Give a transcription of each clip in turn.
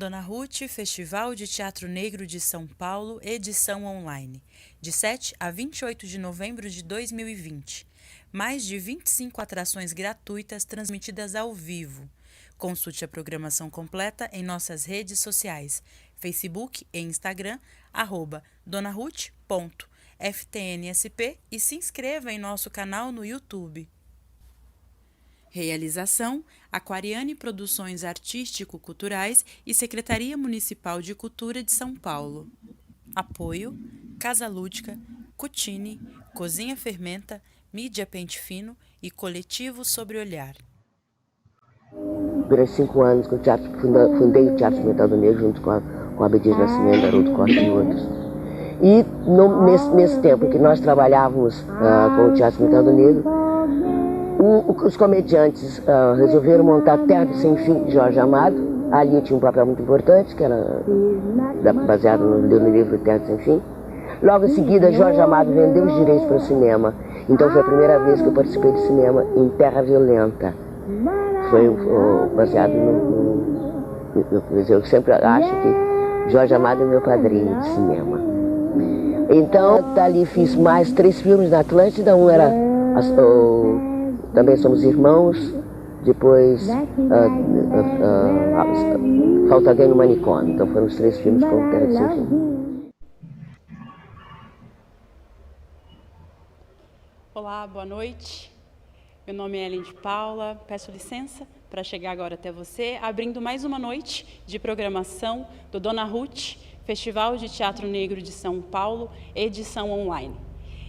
Dona Ruth, Festival de Teatro Negro de São Paulo, edição online, de 7 a 28 de novembro de 2020. Mais de 25 atrações gratuitas transmitidas ao vivo. Consulte a programação completa em nossas redes sociais, Facebook e Instagram, @donaruth.ftnsp e se inscreva em nosso canal no YouTube. Realização: Aquariane Produções Artístico-Culturais e Secretaria Municipal de Cultura de São Paulo. Apoio: Casa Lúdica, Cutini, Cozinha Fermenta, Mídia Pente Fino e Coletivo Sobre Olhar. Durante 5 anos, fundei o Teatro Experimental Negro junto com a Abdias Nascimento, Haroldo Costa e outros. E nesse tempo que nós trabalhávamos com o Teatro Experimental Negro, os comediantes resolveram montar Terra Sem Fim de Jorge Amado. Ali tinha um papel muito importante, que era baseado no livro Terra Sem Fim. Logo em seguida, Jorge Amado vendeu os direitos para o cinema. Então foi a primeira vez que eu participei de cinema em Terra Violenta. Foi baseado eu sempre acho que Jorge Amado é meu padrinho de cinema. Então, dali fiz mais 3 filmes na Atlântida. Um era Também Somos Irmãos. Depois Falta Alguém no Manicômio. Então foram os 3 filmes com Terra Sem Fim. Olá, boa noite. Meu nome é Ellen de Paula, peço licença para chegar agora até você, abrindo mais uma noite de programação do Dona Ruth, Festival de Teatro Negro de São Paulo, edição online.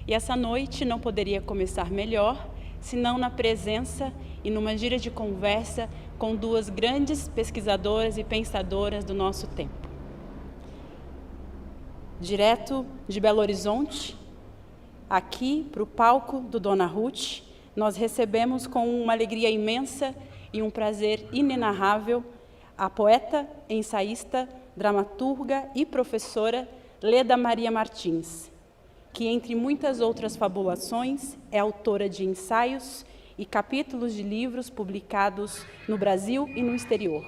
E essa noite não poderia começar melhor, senão na presença e numa gira de conversa com 2 grandes pesquisadoras e pensadoras do nosso tempo. Direto de Belo Horizonte, aqui para o palco do Dona Ruth, nós recebemos com uma alegria imensa e um prazer inenarrável a poeta, ensaísta, dramaturga e professora Leda Maria Martins, que, entre muitas outras fabulações, é autora de ensaios e capítulos de livros publicados no Brasil e no exterior.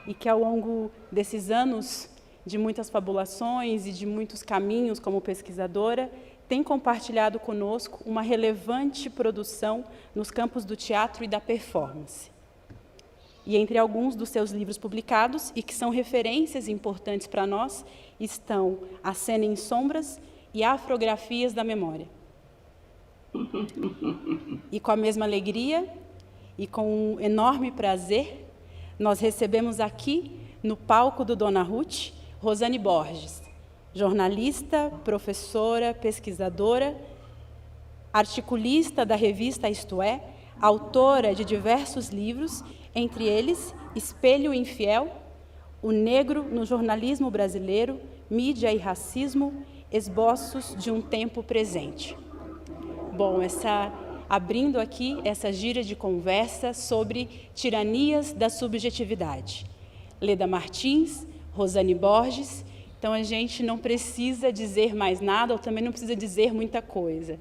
E que, ao longo desses anos de muitas fabulações e de muitos caminhos como pesquisadora, tem compartilhado conosco uma relevante produção nos campos do teatro e da performance. E entre alguns dos seus livros publicados, e que são referências importantes para nós, estão A Cena em Sombras e Afrografias da Memória. E com a mesma alegria e com um enorme prazer, nós recebemos aqui, no palco do Dona Ruth, Rosane Borges, jornalista, professora, pesquisadora, articulista da revista Isto É, autora de diversos livros, entre eles Espelho Infiel, O Negro no Jornalismo Brasileiro, Mídia e Racismo, Esboços de um Tempo Presente. Bom, abrindo aqui essa gira de conversa sobre tiranias da subjetividade. Leda Martins, Rosane Borges. Então, a gente não precisa dizer mais nada, ou também não precisa dizer muita coisa.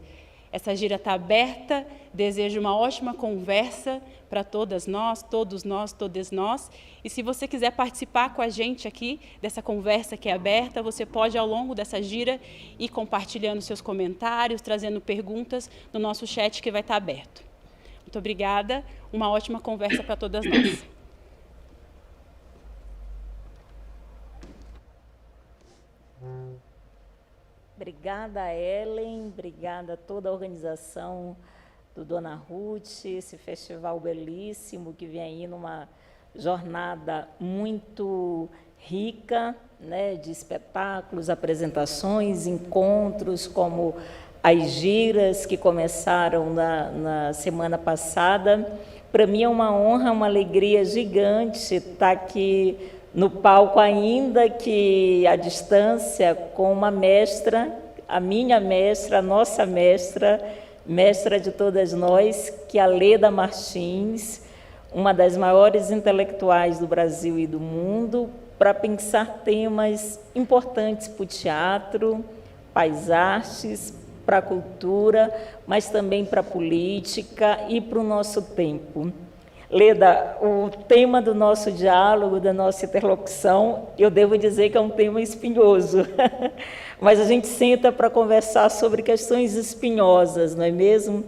Essa gira está aberta, desejo uma ótima conversa para todas nós, todos nós, todas nós. E se você quiser participar com a gente aqui dessa conversa que é aberta, você pode, ao longo dessa gira, ir compartilhando seus comentários, trazendo perguntas no nosso chat que vai estar aberto. Muito obrigada, uma ótima conversa para todas nós. Obrigada, Ellen, obrigada a toda a organização do Dona Ruth, esse festival belíssimo que vem aí numa jornada muito rica, né, de espetáculos, apresentações, encontros, como as giras que começaram na semana passada. Para mim é uma honra, uma alegria gigante estar aqui no palco, ainda que à distância, com uma mestra, a minha mestra, a nossa mestra, mestra de todas nós, que é a Leda Martins, uma das maiores intelectuais do Brasil e do mundo, para pensar temas importantes para o teatro, para as artes, para a cultura, mas também para a política e para o nosso tempo. Leda, o tema do nosso diálogo, da nossa interlocução, eu devo dizer que é um tema espinhoso, mas a gente senta para conversar sobre questões espinhosas, não é mesmo?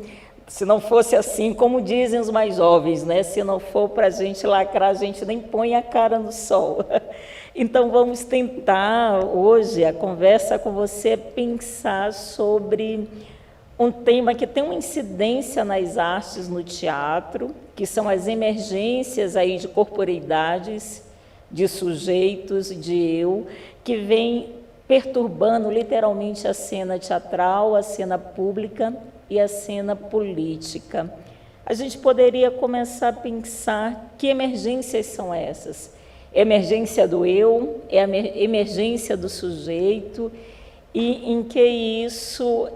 Se não fosse assim, como dizem os mais jovens, né? Se não for para a gente lacrar, a gente nem põe a cara no sol. Então, vamos tentar, hoje, a conversa com você, pensar sobre um tema que tem uma incidência nas artes, no teatro, que são as emergências aí de corporeidades, de sujeitos, de eu, que vem perturbando literalmente a cena teatral, a cena pública e a cena política. A gente poderia começar a pensar que emergências são essas? Emergência do eu, é a emergência do sujeito, e em que isso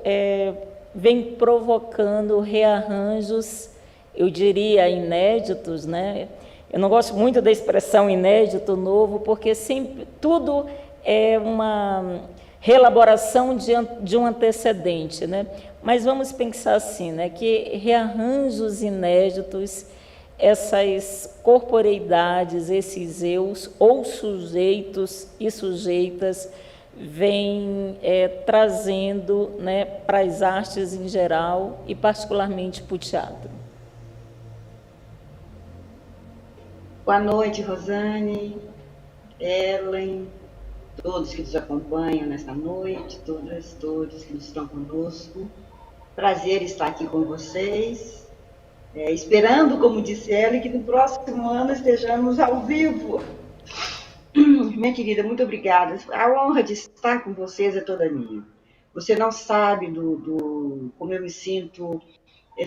vem provocando rearranjos, eu diria, inéditos, né? Eu não gosto muito da expressão inédito, novo, porque sempre tudo é uma reelaboração de um antecedente, né? Mas vamos pensar assim, né? Que rearranjos inéditos, essas corporeidades, esses eus, ou sujeitos e sujeitas, vem trazendo, né, para as artes em geral e particularmente para o teatro. Boa noite, Rosane, Ellen, todos que nos acompanham nesta noite, todas, todos que estão conosco. Prazer estar aqui com vocês, esperando, como disse Ellen, que no próximo ano estejamos ao vivo. Minha querida, muito obrigada. A honra de estar com vocês é toda minha. Você não sabe como eu me sinto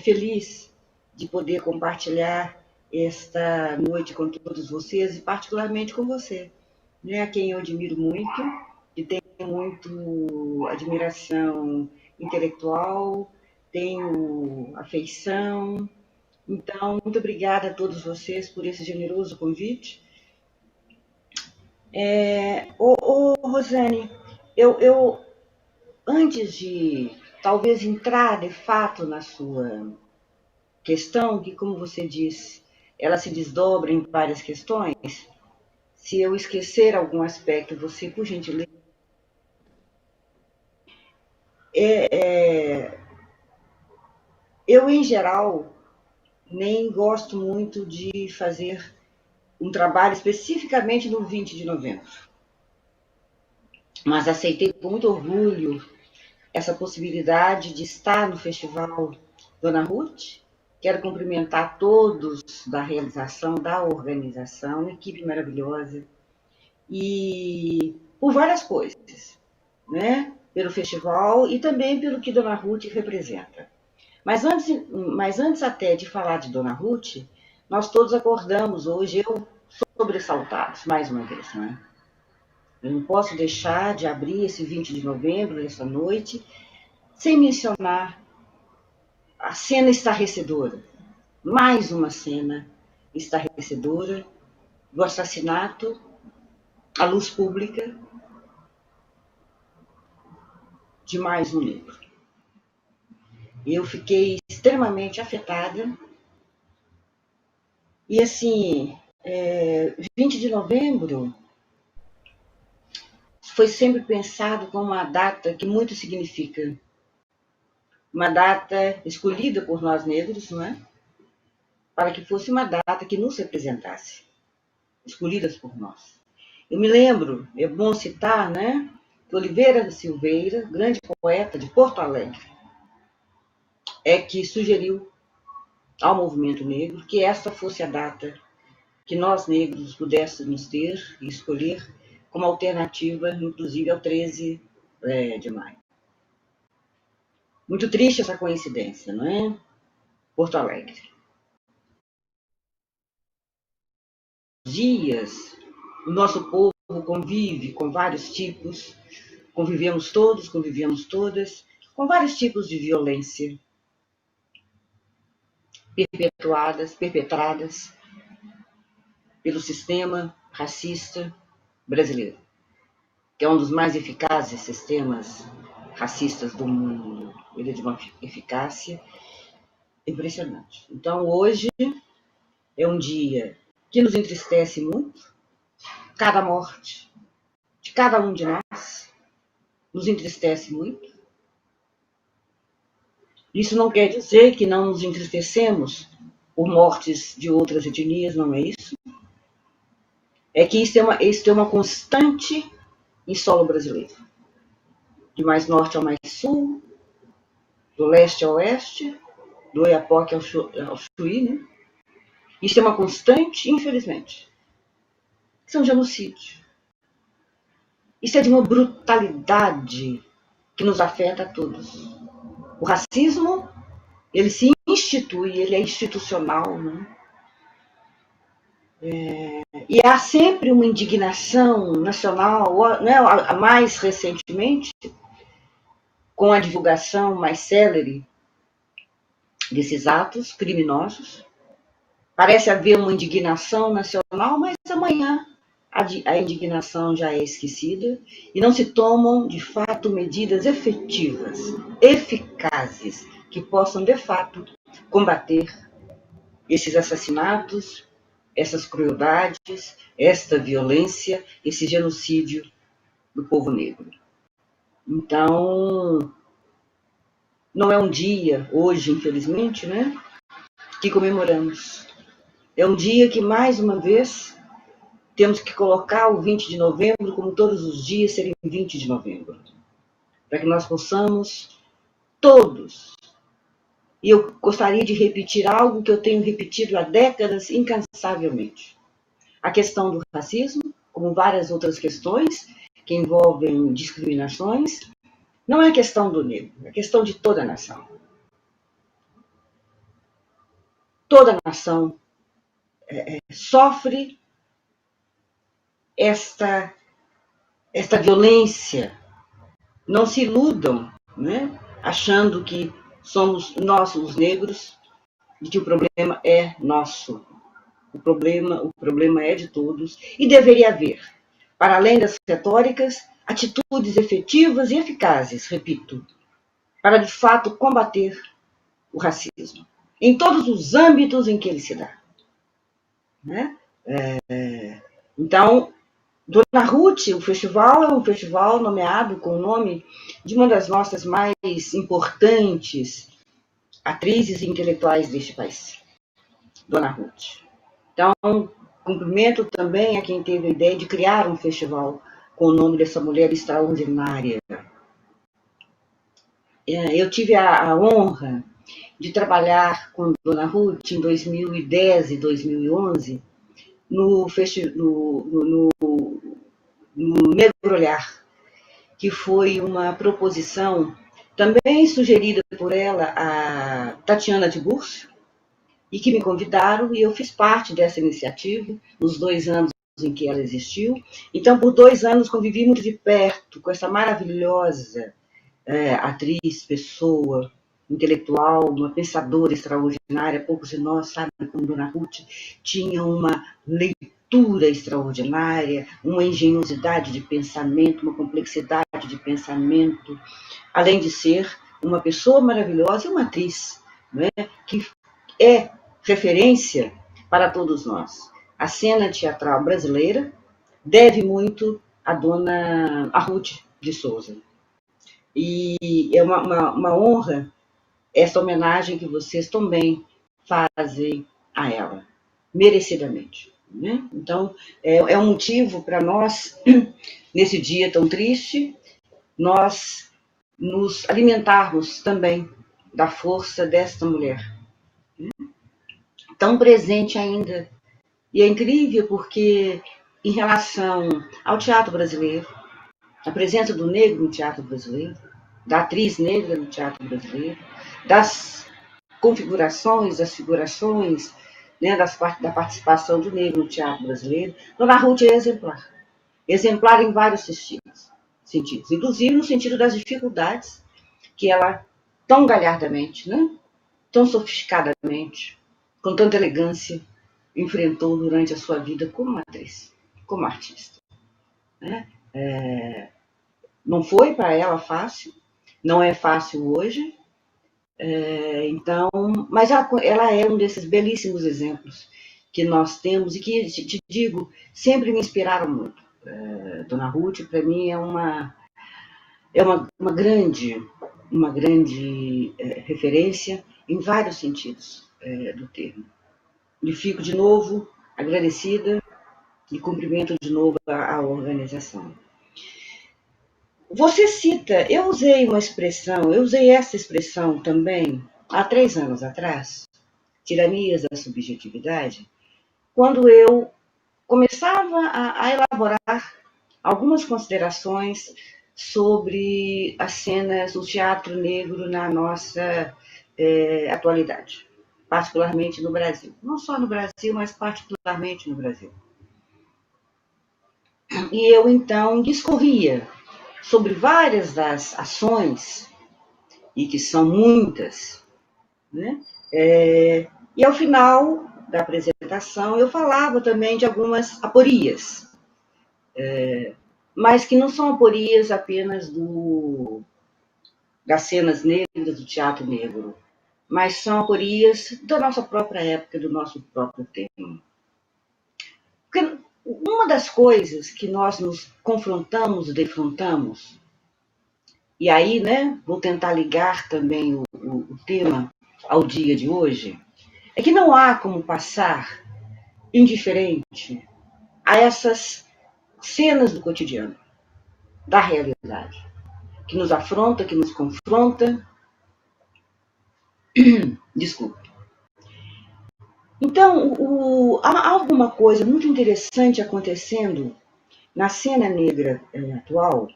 feliz de poder compartilhar esta noite com todos vocês, e particularmente com você, né? A quem eu admiro muito, que tenho muito admiração intelectual, tenho afeição. Então, muito obrigada a todos vocês por esse generoso convite. Rosane, eu antes de talvez entrar de fato na sua questão, que, como você disse, ela se desdobra em várias questões, se eu esquecer algum aspecto, você, por gentileza. Eu, em geral, nem gosto muito de fazer um trabalho especificamente no 20 de novembro. Mas aceitei com muito orgulho essa possibilidade de estar no Festival Dona Ruth. Quero cumprimentar todos da realização, da organização, uma equipe maravilhosa, e por várias coisas, né? Pelo festival e também pelo que Dona Ruth representa. Mas antes até de falar de Dona Ruth, nós todos acordamos hoje, eu sobressaltados, mais uma vez, não é? Eu não posso deixar de abrir esse 20 de novembro, essa noite, sem mencionar a cena estarrecedora, mais uma cena estarrecedora do assassinato à luz pública de mais um negro. Eu fiquei extremamente afetada. E assim, 20 de novembro foi sempre pensado como uma data que muito significa. Uma data escolhida por nós negros, não é? Para que fosse uma data que nos representasse, escolhidas por nós. Eu me lembro, é bom citar, né, que Oliveira da Silveira, grande poeta de Porto Alegre, que sugeriu ao movimento negro que esta fosse a data que nós negros pudéssemos ter e escolher como alternativa, inclusive ao 13 de maio. Muito triste essa coincidência, não é? Porto Alegre. Dias, o nosso povo convive com vários tipos, convivemos todos, convivemos todas, com vários tipos de violência perpetradas pelo sistema racista brasileiro, que é um dos mais eficazes sistemas racistas do mundo. Ele é de uma eficácia impressionante. Então, hoje, é um dia que nos entristece muito. Cada morte de cada um de nós nos entristece muito. Isso não quer dizer que não nos entristecemos por mortes de outras etnias, não é isso. É que isso é uma constante em solo brasileiro. De mais norte ao mais sul, do leste ao oeste, do Oiapoque ao Chuí, né? Isso é uma constante, infelizmente. Isso é um genocídio. Isso é de uma brutalidade que nos afeta a todos. O racismo, ele se institui, ele é institucional, né? E há sempre uma indignação nacional, né? Mais recentemente, com a divulgação mais célere desses atos criminosos. Parece haver uma indignação nacional, mas amanhã a indignação já é esquecida e não se tomam, de fato, medidas efetivas, eficazes, que possam, de fato, combater esses assassinatos, essas crueldades, esta violência, esse genocídio do povo negro. Então, não é um dia, hoje, infelizmente, né, que comemoramos. É um dia que, mais uma vez, temos que colocar o 20 de novembro, como todos os dias serem 20 de novembro, para que nós possamos, todos, e eu gostaria de repetir algo que eu tenho repetido há décadas incansavelmente. A questão do racismo, como várias outras questões que envolvem discriminações, não é questão do negro, é questão de toda a nação. Toda a nação sofre esta violência. Não se iludam, né, achando que somos nós os negros e que o problema é nosso. O problema é de todos e deveria haver, para além das retóricas, atitudes efetivas e eficazes, repito, para de fato combater o racismo, em todos os âmbitos em que ele se dá. Né? Então, Dona Ruth, o festival é um festival nomeado com o nome de uma das nossas mais importantes atrizes e intelectuais deste país, Dona Ruth. Então, cumprimento também a quem teve a ideia de criar um festival com o nome dessa mulher extraordinária. Eu tive a honra de trabalhar com Dona Ruth em 2010 e 2011 no Negro Olhar, que foi uma proposição também sugerida por ela, a Tatiana de Burso, e que me convidaram, e eu fiz parte dessa iniciativa nos 2 anos em que ela existiu. Então, por 2 anos, convivi muito de perto com essa maravilhosa atriz, pessoa, intelectual, uma pensadora extraordinária. Poucos de nós sabem como Dona Ruth tinha uma leitura extraordinária, uma engenhosidade de pensamento, uma complexidade de pensamento, além de ser uma pessoa maravilhosa e uma atriz, né, que é referência para todos nós. A cena teatral brasileira deve muito a Dona Ruth de Souza. E é uma honra essa homenagem que vocês também fazem a ela, merecidamente. Né? Então, é um motivo para nós, nesse dia tão triste, nós nos alimentarmos também da força desta mulher, tão presente ainda. E é incrível porque, em relação ao teatro brasileiro, a presença do negro no teatro brasileiro, da atriz negra no teatro brasileiro, das configurações, das figurações, né, da participação do negro no teatro brasileiro, Dona Ruth é exemplar. Exemplar em vários sentidos, inclusive no sentido das dificuldades que ela, tão galhardamente, né, tão sofisticadamente, com tanta elegância, enfrentou durante a sua vida como atriz, como artista. Né? Não foi para ela fácil, não é fácil hoje, então, mas ela é um desses belíssimos exemplos que nós temos e que, te digo, sempre me inspiraram muito. Dona Ruth, para mim, é uma grande referência em vários sentidos do termo. E fico de novo agradecida e cumprimento de novo a organização. Você cita, eu usei essa expressão também há 3 anos atrás, tiranias da subjetividade, quando eu começava a elaborar algumas considerações sobre as cenas do teatro negro na nossa atualidade, particularmente no Brasil. Não só no Brasil, mas particularmente no Brasil. E eu, então, discorria sobre várias das ações, e que são muitas, né? E ao final da apresentação eu falava também de algumas aporias, mas que não são aporias apenas das cenas negras, do teatro negro, mas são aporias da nossa própria época, do nosso próprio tempo. Porque uma das coisas que nós nos confrontamos, defrontamos, e aí, né, vou tentar ligar também o tema ao dia de hoje, é que não há como passar indiferente a essas cenas do cotidiano, da realidade, que nos afronta, que nos confronta. Desculpe. Então, há alguma coisa muito interessante acontecendo na cena negra atual,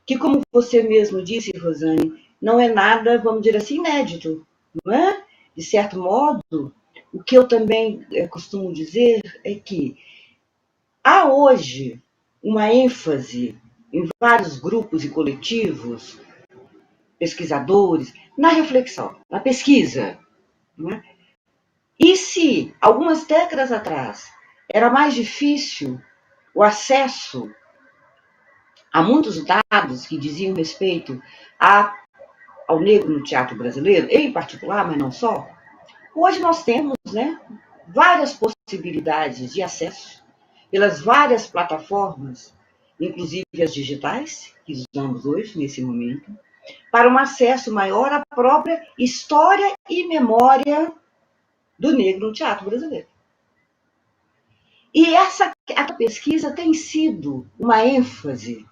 que, como você mesmo disse, Rosane, não é nada, vamos dizer assim, inédito, não é? De certo modo, o que eu também costumo dizer é que há hoje uma ênfase em vários grupos e coletivos, pesquisadores, na reflexão, na pesquisa. Não é? E se, algumas décadas atrás, era mais difícil o acesso a muitos dados que diziam respeito ao negro no teatro brasileiro, em particular, mas não só, hoje nós temos, né, várias possibilidades de acesso pelas várias plataformas, inclusive as digitais, que usamos hoje, nesse momento, para um acesso maior à própria história e memória do negro no teatro brasileiro. E essa pesquisa tem sido uma ênfase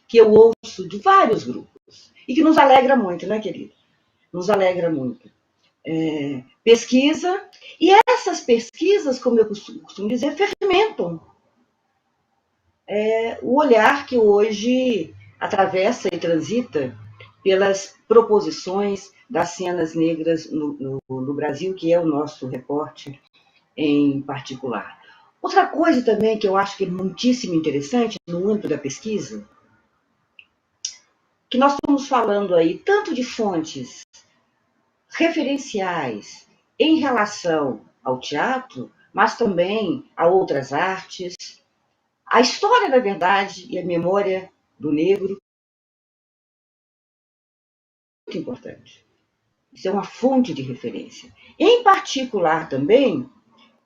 que eu ouço de vários grupos, e que nos alegra muito, né, querido? Nos alegra muito. Pesquisa, e essas pesquisas, como eu costumo dizer, fermentam o olhar que hoje atravessa e transita pelas proposições das cenas negras no Brasil, que é o nosso recorte em particular. Outra coisa também que eu acho que é muitíssimo interessante no âmbito da pesquisa, que nós estamos falando aí tanto de fontes referenciais em relação ao teatro, mas também a outras artes, a história, na verdade, e a memória do negro é muito importante. Isso é uma fonte de referência. Em particular, também,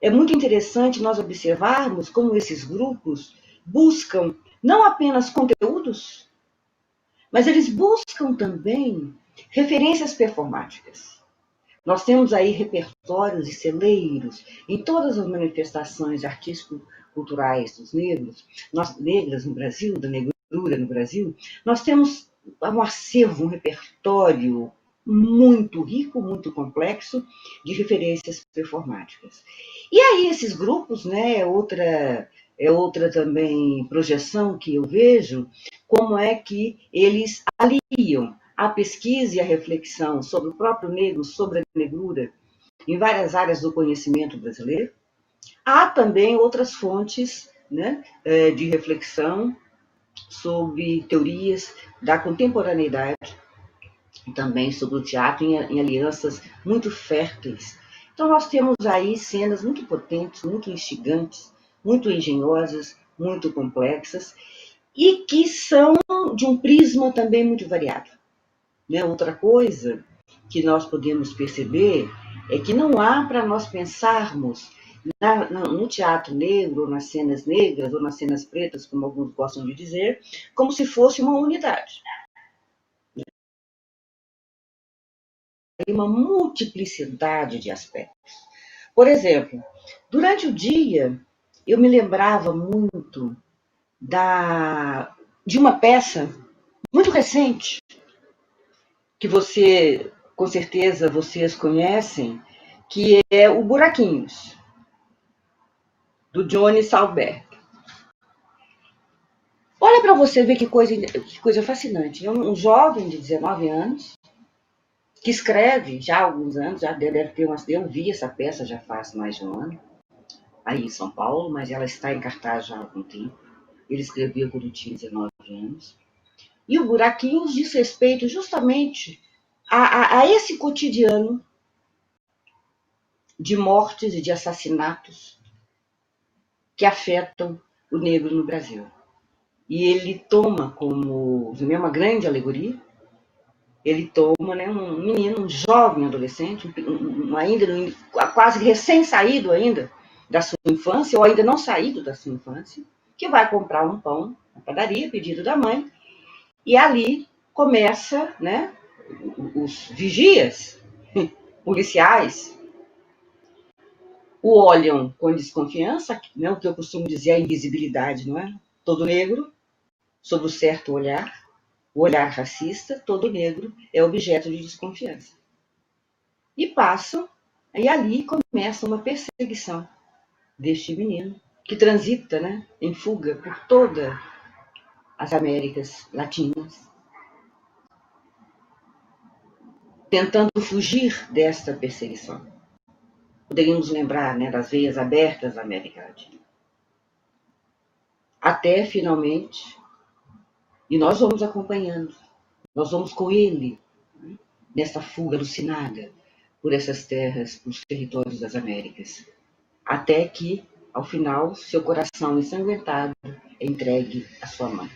é muito interessante nós observarmos como esses grupos buscam não apenas conteúdos, mas eles buscam também referências performáticas. Nós temos aí repertórios e celeiros em todas as manifestações artístico-culturais dos negros, negras no Brasil, da negrura no Brasil. Nós temos um acervo, um repertório muito rico, muito complexo de referências performáticas. E aí esses grupos, né, é outra também projeção que eu vejo, como é que eles aliam a pesquisa e a reflexão sobre o próprio negro, sobre a negrura, em várias áreas do conhecimento brasileiro. Há também outras fontes, né, de reflexão sobre teorias da contemporaneidade, também sobre o teatro em alianças muito férteis. Então nós temos aí cenas muito potentes, muito instigantes, muito engenhosas, muito complexas, e que são de um prisma também muito variado. Né? Outra coisa que nós podemos perceber é que não há para nós pensarmos no teatro negro, ou nas cenas negras, ou nas cenas pretas, como alguns gostam de dizer, como se fosse uma unidade. Uma multiplicidade de aspectos. Por exemplo, durante o dia, eu me lembrava muito de uma peça muito recente, que com certeza, vocês conhecem, que é o Buraquinhos, do Johnny Saulberg. Olha para você ver que coisa fascinante. É um jovem de 19 anos, que escreve já há alguns anos, já deve ter eu vi essa peça já faz mais de um ano, aí em São Paulo, mas ela está em cartaz já há algum tempo. Ele escreveu quando tinha 19 anos. E o Buraquinhos diz respeito justamente a esse cotidiano de mortes e de assassinatos que afetam o negro no Brasil. E ele toma como uma grande alegoria, ele toma, né, um menino, um jovem adolescente, ainda quase recém-saído ainda da sua infância, ou ainda não saído da sua infância, que vai comprar um pão na padaria, pedido da mãe, e ali começa, né, os vigias policiais o olham com desconfiança, né, o que eu costumo dizer é a invisibilidade, não é? Todo negro, sob o certo olhar, o olhar racista, todo negro é objeto de desconfiança. E passam, e ali começa uma perseguição deste menino, que transita, né, em fuga por todas as Américas Latinas, tentando fugir desta perseguição. Poderíamos lembrar, né, das veias abertas da América Latina. Até, finalmente, e nós vamos acompanhando, nós vamos com ele, né, nessa fuga alucinada por essas terras, por territórios das Américas, até que, ao final, seu coração ensanguentado é entregue à sua mãe.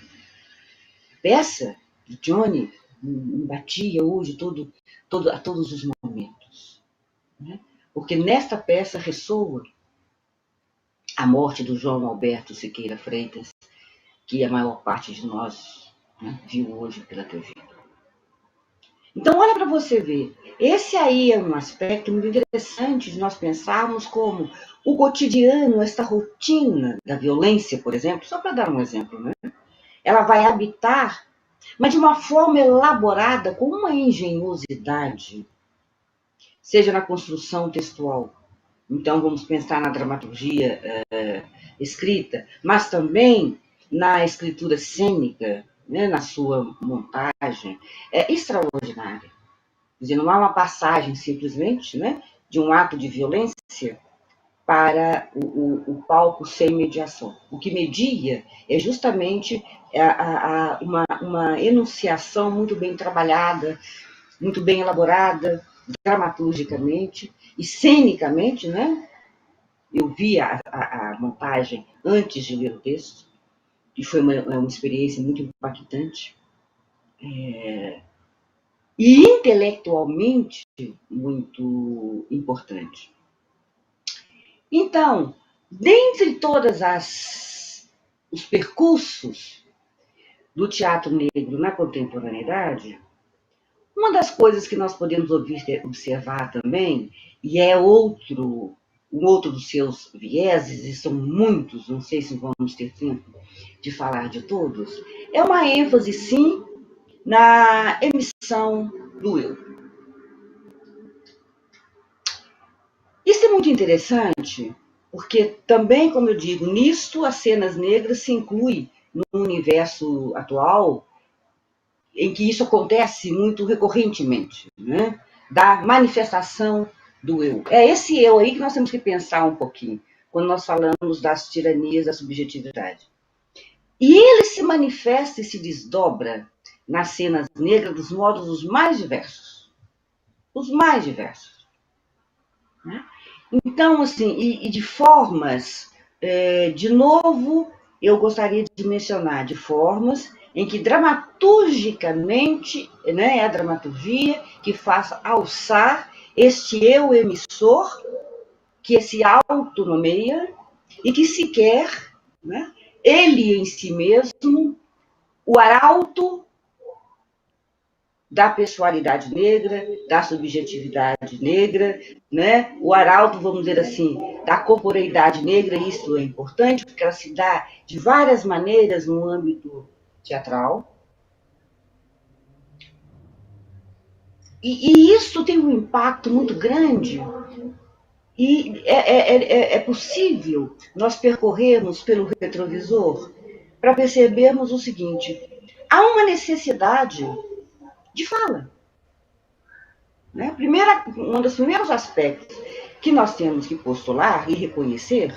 A peça de Johnny me batia hoje a todos os momentos, né? Porque nesta peça ressoa a morte do João Alberto Siqueira Freitas, que a maior parte de nós, né, viu hoje pela TV. Então, olha para você ver. Esse aí é um aspecto muito interessante de nós pensarmos como o cotidiano, esta rotina da violência, por exemplo, só para dar um exemplo, né? Ela vai habitar, mas de uma forma elaborada, com uma engenhosidade, seja na construção textual. Então, vamos pensar na dramaturgia escrita, mas também na escritura cênica, né, na sua montagem, é extraordinária. Quer dizer, não há uma passagem simplesmente, né, de um ato de violência para o palco sem mediação. O que media é justamente uma enunciação muito bem trabalhada, muito bem elaborada, dramaturgicamente e cenicamente, né? Eu vi a montagem antes de ler o texto, e foi uma experiência muito impactante. E intelectualmente muito importante. Então, dentre todos os percursos do teatro negro na contemporaneidade, uma das coisas que nós podemos observar também, e é um outro dos seus vieses, e são muitos, não sei se vamos ter tempo de falar de todos, é uma ênfase, sim, na emissão do eu. Isso é muito interessante, porque também, como eu digo, nisto as cenas negras se incluem no universo atual, em que isso acontece muito recorrentemente, né? Da manifestação do eu. É esse eu aí que nós temos que pensar um pouquinho, quando nós falamos das tiranias da subjetividade. E ele se manifesta e se desdobra nas cenas negras dos modos os mais diversos. Os mais diversos. Né? Então, assim, e de formas, de novo, eu gostaria de mencionar, de formas em que dramaturgicamente, né, é a dramaturgia que faz alçar este eu emissor que se autonomeia e que se quer, né, ele em si mesmo, o arauto da pessoalidade negra, da subjetividade negra, né? O arauto, vamos dizer assim, da corporeidade negra. Isso é importante, porque ela se dá de várias maneiras no âmbito teatral. E isso tem um impacto muito grande, e é possível nós percorrermos pelo retrovisor para percebermos o seguinte: há uma necessidade de fala. Né? Um dos primeiros aspectos que nós temos que postular e reconhecer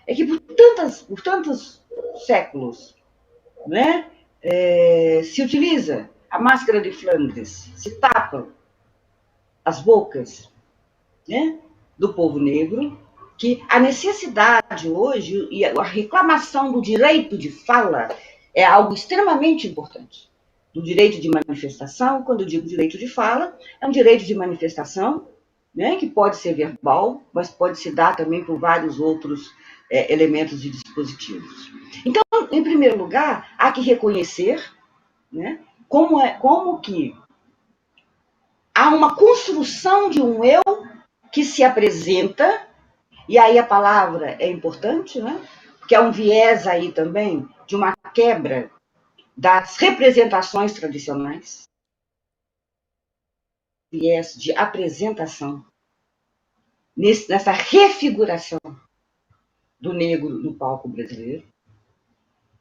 é que por tantos séculos, né, se utiliza a máscara de Flandres, se tapa as bocas, né, do povo negro, que a necessidade hoje e a reclamação do direito de fala é algo extremamente importante. Do direito de manifestação, quando eu digo direito de fala, é um direito de manifestação, né, que pode ser verbal, mas pode se dar também por vários outros elementos e dispositivos. Então, em primeiro lugar, há que reconhecer, né, como que há uma construção de um eu que se apresenta, e aí a palavra é importante, né, porque há um viés aí também de uma quebra das representações tradicionais, viés de apresentação, nessa refiguração do negro no palco brasileiro.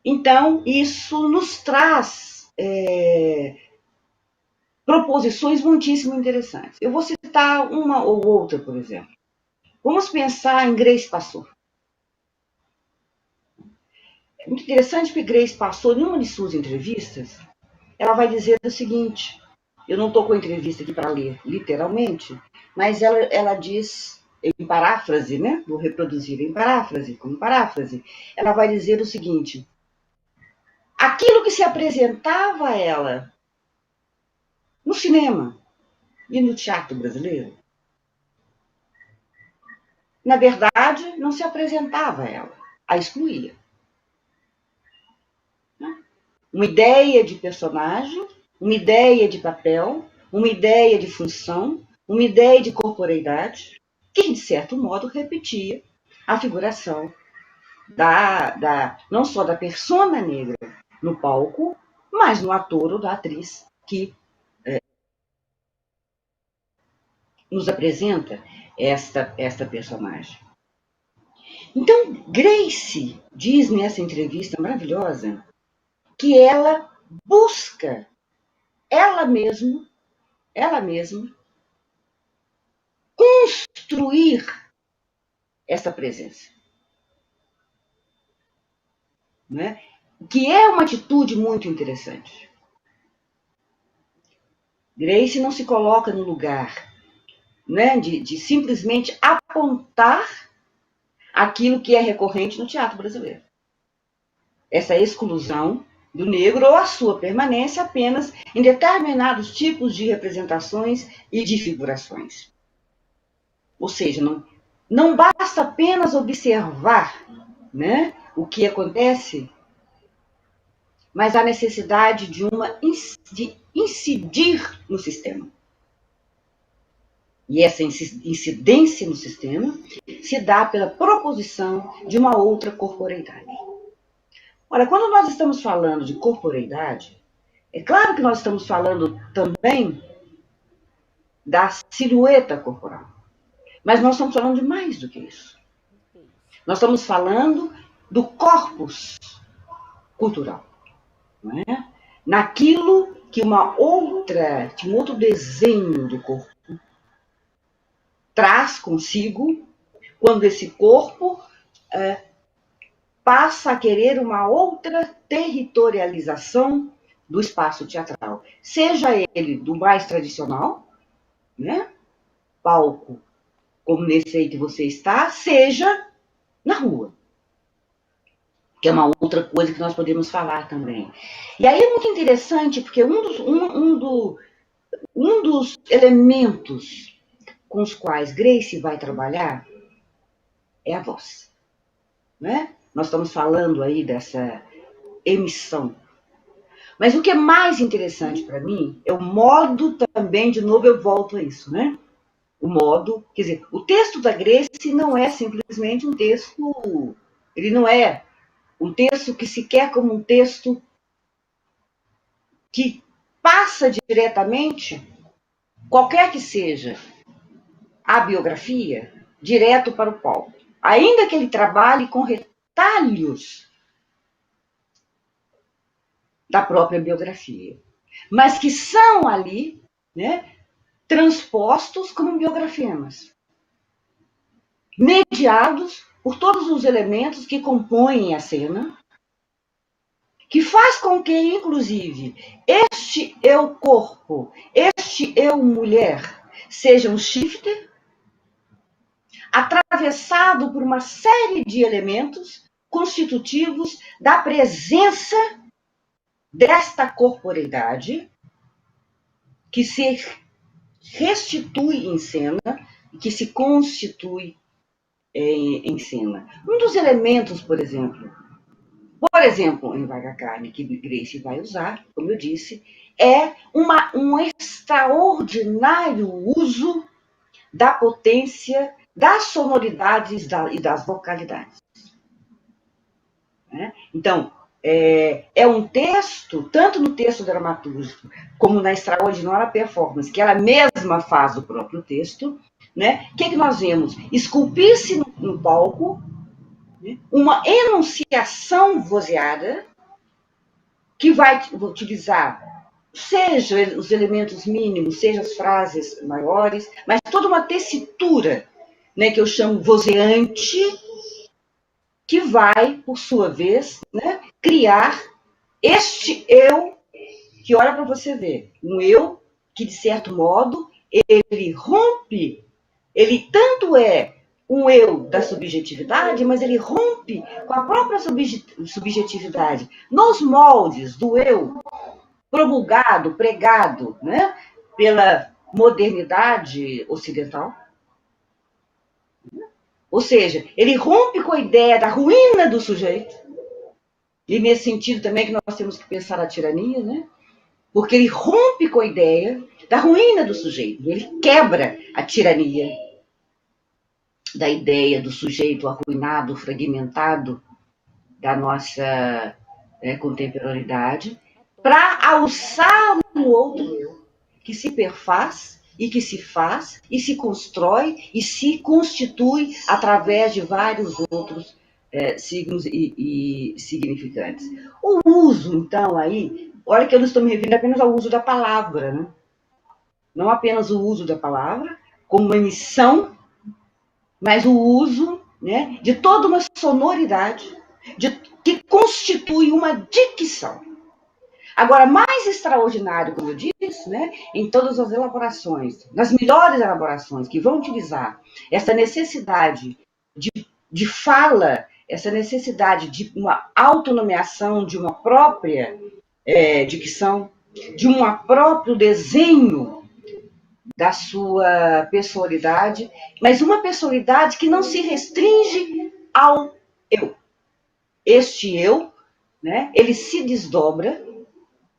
Então, isso nos traz proposições muitíssimo interessantes. Eu vou citar uma ou outra, por exemplo. Vamos pensar em Grace Passou. É muito interessante porque Grace Passou, em uma de suas entrevistas, ela vai dizer o seguinte: eu não estou com a entrevista aqui para ler literalmente, mas ela diz, em paráfrase, né? Vou reproduzir em paráfrase, como paráfrase. Ela vai dizer o seguinte: aquilo que se apresentava a ela no cinema e no teatro brasileiro, na verdade, não se apresentava a ela, a excluía. Uma ideia de personagem, uma ideia de papel, uma ideia de função, uma ideia de corporeidade, que, de certo modo, repetia a figuração não só da persona negra no palco, mas no ator ou da atriz que nos apresenta esta personagem. Então, Grace diz nessa entrevista maravilhosa que ela busca ela mesma construir essa presença. Né? Que é uma atitude muito interessante. Grace não se coloca no lugar, né, de simplesmente apontar aquilo que é recorrente no teatro brasileiro. Essa exclusão do negro ou a sua permanência apenas em determinados tipos de representações e de figurações. Ou seja, não basta apenas observar, né, o que acontece, mas há necessidade de incidir no sistema. E essa incidência no sistema se dá pela proposição de uma outra corporeidade. Ora, quando nós estamos falando de corporeidade, é claro que nós estamos falando também da silhueta corporal. Mas nós estamos falando de mais do que isso. Nós estamos falando do corpus cultural. Não é? Naquilo que um outro desenho do corpo traz consigo, quando esse corpo passa a querer uma outra territorialização do espaço teatral. Seja ele do mais tradicional, né? Palco, como nesse aí que você está, seja na rua. Que é uma outra coisa que nós podemos falar também. E aí é muito interessante, porque um dos elementos com os quais Grace vai trabalhar é a voz. Né? Nós estamos falando aí dessa emissão. Mas o que é mais interessante para mim é o modo também, de novo eu volto a isso, né? O modo, quer dizer, o texto da Grace não é simplesmente um texto, ele não é um texto que se quer como um texto que passa diretamente, qualquer que seja a biografia, direto para o palco. Ainda que ele trabalhe com retalhos da própria biografia, mas que são ali, né, transpostos como biografemas, mediados por todos os elementos que compõem a cena, que faz com que, inclusive, este eu corpo, este eu mulher, seja um shifter, atravessado por uma série de elementos constitutivos da presença desta corporeidade que se restitui em cena e que se constitui em cena. Um dos elementos, por exemplo, em Vaga Carne, que Grace vai usar, como eu disse, é um extraordinário uso da potência das sonoridades e das vocalidades. Então, é um texto, tanto no texto dramatúrgico como na extraordinária performance, que ela mesma faz o próprio texto, né? O que nós vemos? Esculpir-se no palco, né? Uma enunciação vozeada que vai utilizar, seja os elementos mínimos, seja as frases maiores, mas toda uma tessitura, né, que eu chamo vozeante, que vai, por sua vez, né, criar este eu, que olha para você ver, um eu que, de certo modo, ele rompe, ele tanto é um eu da subjetividade, mas ele rompe com a própria subjetividade, nos moldes do eu promulgado, pregado, né, pela modernidade ocidental. Ou seja, ele rompe com a ideia da ruína do sujeito, e nesse sentido também que nós temos que pensar a tirania, né? Porque ele rompe com a ideia da ruína do sujeito, ele quebra a tirania da ideia do sujeito arruinado, fragmentado da nossa contemporaneidade, para alçar um outro eu, que se perfaz e que se faz e se constrói e se constitui através de vários outros signos e significantes. O uso, então, aí, olha que eu não estou me referindo apenas ao uso da palavra, né? Não apenas o uso da palavra como uma emissão, mas o uso, né, de toda uma sonoridade que constitui uma dicção. Agora, mais extraordinário, como eu disse, né, em todas as elaborações, nas melhores elaborações que vão utilizar essa necessidade de fala, essa necessidade de uma autonomeação de uma própria dicção, de um próprio desenho da sua personalidade, mas uma personalidade que não se restringe ao eu. Este eu, né, ele se desdobra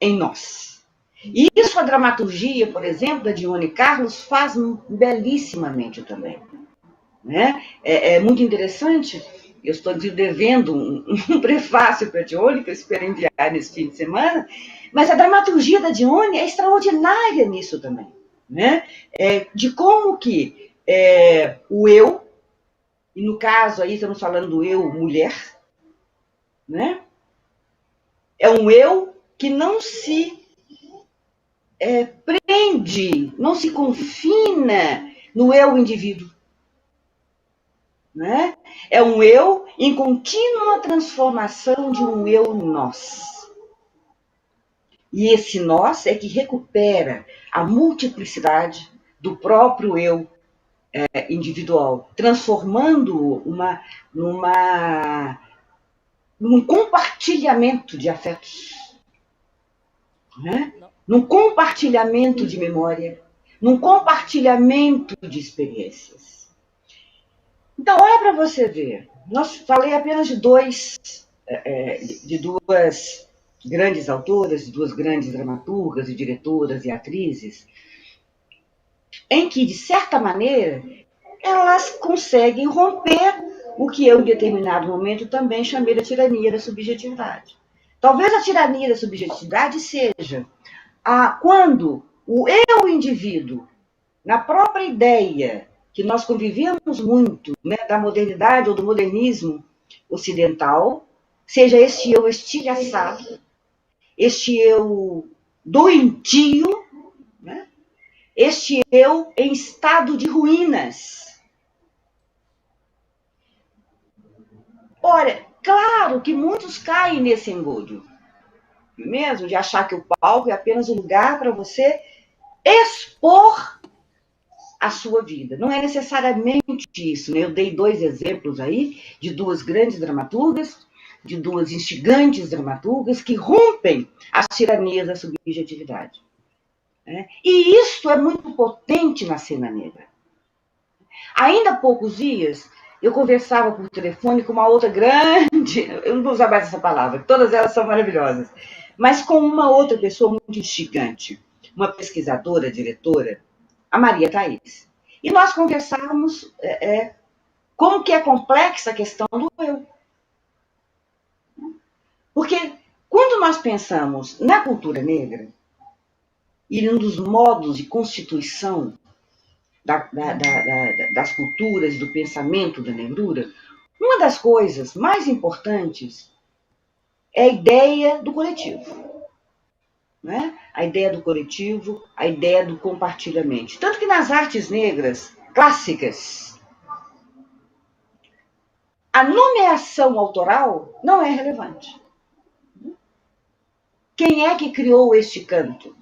em nós. E isso a dramaturgia, por exemplo, da Dione Carlos faz belíssimamente também. Né? É muito interessante, eu estou devendo um prefácio para a Dione, que eu espero enviar nesse fim de semana, mas a dramaturgia da Dione é extraordinária nisso também. Né? De como que o eu, e no caso aí estamos falando do eu mulher, né? É um eu que não se prende, não se confina no eu indivíduo. Né? É um eu em contínua transformação de um eu nós. E esse nós é que recupera a multiplicidade do próprio eu individual, transformando-o num compartilhamento de afetos, né? Num compartilhamento de memória, num compartilhamento de experiências. Então, olha para você ver. Nós falei apenas de duas grandes autoras, de duas grandes dramaturgas e diretoras e atrizes, em que, de certa maneira, elas conseguem romper o que eu, em determinado momento, também chamei de tirania da subjetividade. Talvez a tirania da subjetividade seja quando o eu indivíduo, na própria ideia que nós convivemos muito, né, da modernidade ou do modernismo ocidental, seja este eu estilhaçado, este eu doentio, né, este eu em estado de ruínas. Olha, claro que muitos caem nesse engodo, mesmo de achar que o palco é apenas um lugar para você expor a sua vida. Não é necessariamente isso, né? Eu dei dois exemplos aí de duas grandes dramaturgas, de duas instigantes dramaturgas que rompem as tiranias da subjetividade. Né? E isso é muito potente na cena negra. Ainda há poucos dias, eu conversava por telefone com uma outra grande, eu não vou usar mais essa palavra, todas elas são maravilhosas, mas com uma outra pessoa muito instigante, uma pesquisadora, diretora, a Maria Thaís. E nós conversávamos como que é complexa a questão do eu. Porque quando nós pensamos na cultura negra, e um dos modos de constituição das culturas, do pensamento da negrura, uma das coisas mais importantes é a ideia do coletivo. Né? A ideia do coletivo, a ideia do compartilhamento. Tanto que nas artes negras clássicas, a nomeação autoral não é relevante. Quem é que criou este canto?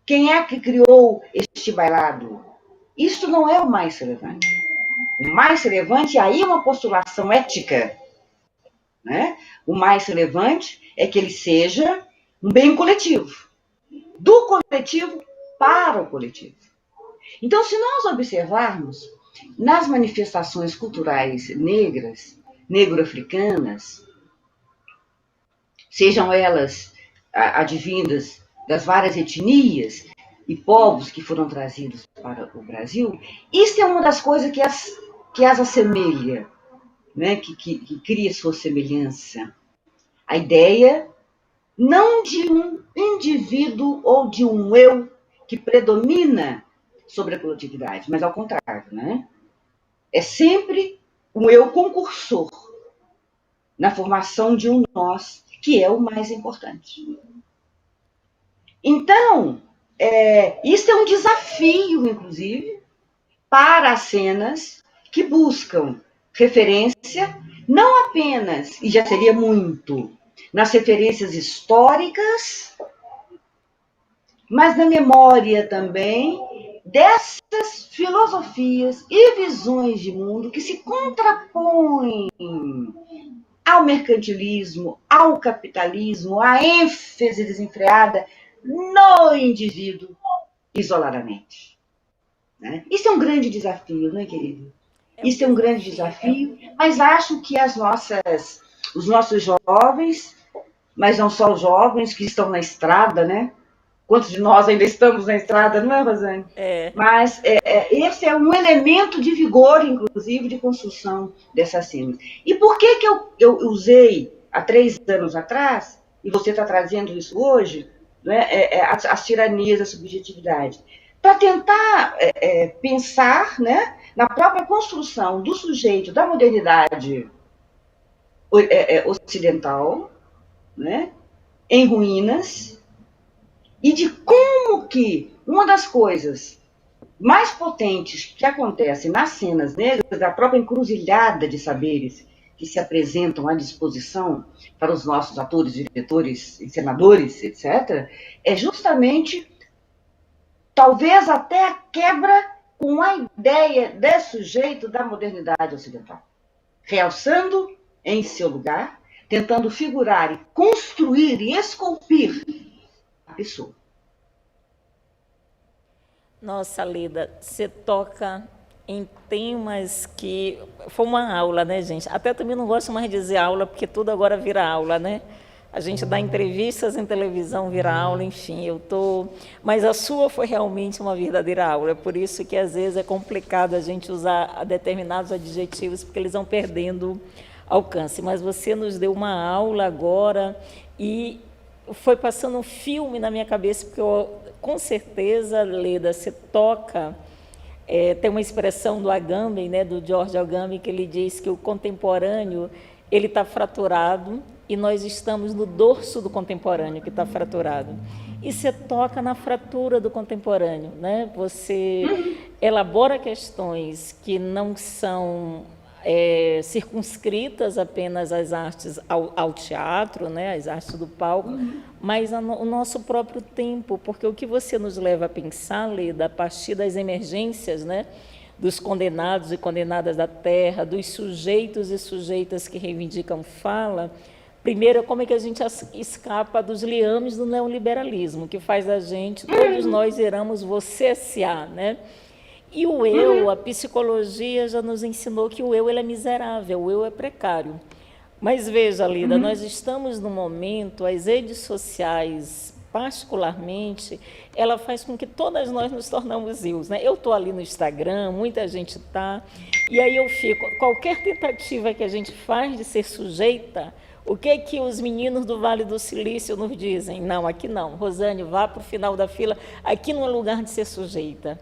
Quem é que criou este bailado? Isso não é o mais relevante. O mais relevante, aí é uma postulação ética. Né? O mais relevante é que ele seja um bem coletivo. Do coletivo para o coletivo. Então, se nós observarmos nas manifestações culturais negras, negro-africanas, sejam elas advindas das várias etnias e povos que foram trazidos para o Brasil, isso é uma das coisas que as assemelha, né? que cria sua semelhança. A ideia não de um indivíduo ou de um eu que predomina sobre a coletividade, mas ao contrário, né? É sempre um eu concursor na formação de um nós, que é o mais importante. Então, isso é um desafio, inclusive, para as cenas que buscam referência, não apenas, e já seria muito, nas referências históricas, mas na memória também dessas filosofias e visões de mundo que se contrapõem ao mercantilismo, ao capitalismo, à ênfase desenfreada no indivíduo isoladamente. Né? Isso é um grande desafio, não é, querido? Isso é um grande desafio, mas acho que os nossos jovens, mas não só os jovens que estão na estrada, né? Quantos de nós ainda estamos na estrada, não é, Rosane? Mas esse é um elemento de vigor, inclusive, de construção dessas cenas. E por que eu usei há 3 anos atrás, e você está trazendo isso hoje, né, as tiranias da subjetividade? Para tentar pensar, né, na própria construção do sujeito da modernidade ocidental, né, em ruínas, e de como que uma das coisas mais potentes que acontecem nas cenas negras, da própria encruzilhada de saberes que se apresentam à disposição para os nossos atores, diretores, encenadores, etc., é justamente, talvez até a quebra com a ideia desse sujeito da modernidade ocidental, realçando em seu lugar, tentando figurar e construir e esculpir a pessoa. Nossa, Leda, você toca em temas que... Foi uma aula, né, gente? Até também não gosto mais de dizer aula, porque tudo agora vira aula, né? A gente dá entrevistas em televisão, vira aula, enfim, eu estou... Mas a sua foi realmente uma verdadeira aula, é por isso que às vezes é complicado a gente usar determinados adjetivos, porque eles vão perdendo alcance. Mas você nos deu uma aula agora e foi passando um filme na minha cabeça, porque eu, com certeza, Leda, você toca... tem uma expressão do Agamben, né, do George Agamben, que ele diz que o contemporâneo ele está fraturado e nós estamos no dorso do contemporâneo que está fraturado. E você toca na fratura do contemporâneo, né? Você elabora questões que não são circunscritas apenas às artes, ao teatro, né? Às artes do palco, mas o nosso próprio tempo, porque o que você nos leva a pensar, Leda, a partir das emergências, né? Dos condenados e condenadas da terra, dos sujeitos e sujeitas que reivindicam fala. Primeiro, como é que a gente escapa dos liames do neoliberalismo, que faz da gente, todos nós éramos você S.A., né? E o eu, a psicologia já nos ensinou que o eu ele é miserável, o eu é precário. Mas veja, Leda, nós estamos no momento, as redes sociais, particularmente, ela faz com que todas nós nos tornamos eu, né? Eu estou ali no Instagram, muita gente está, e aí eu fico, qualquer tentativa que a gente faz de ser sujeita, o que é que os meninos do Vale do Silício nos dizem? Não, aqui não. Rosane, vá para o final da fila. Aqui não é lugar de ser sujeita.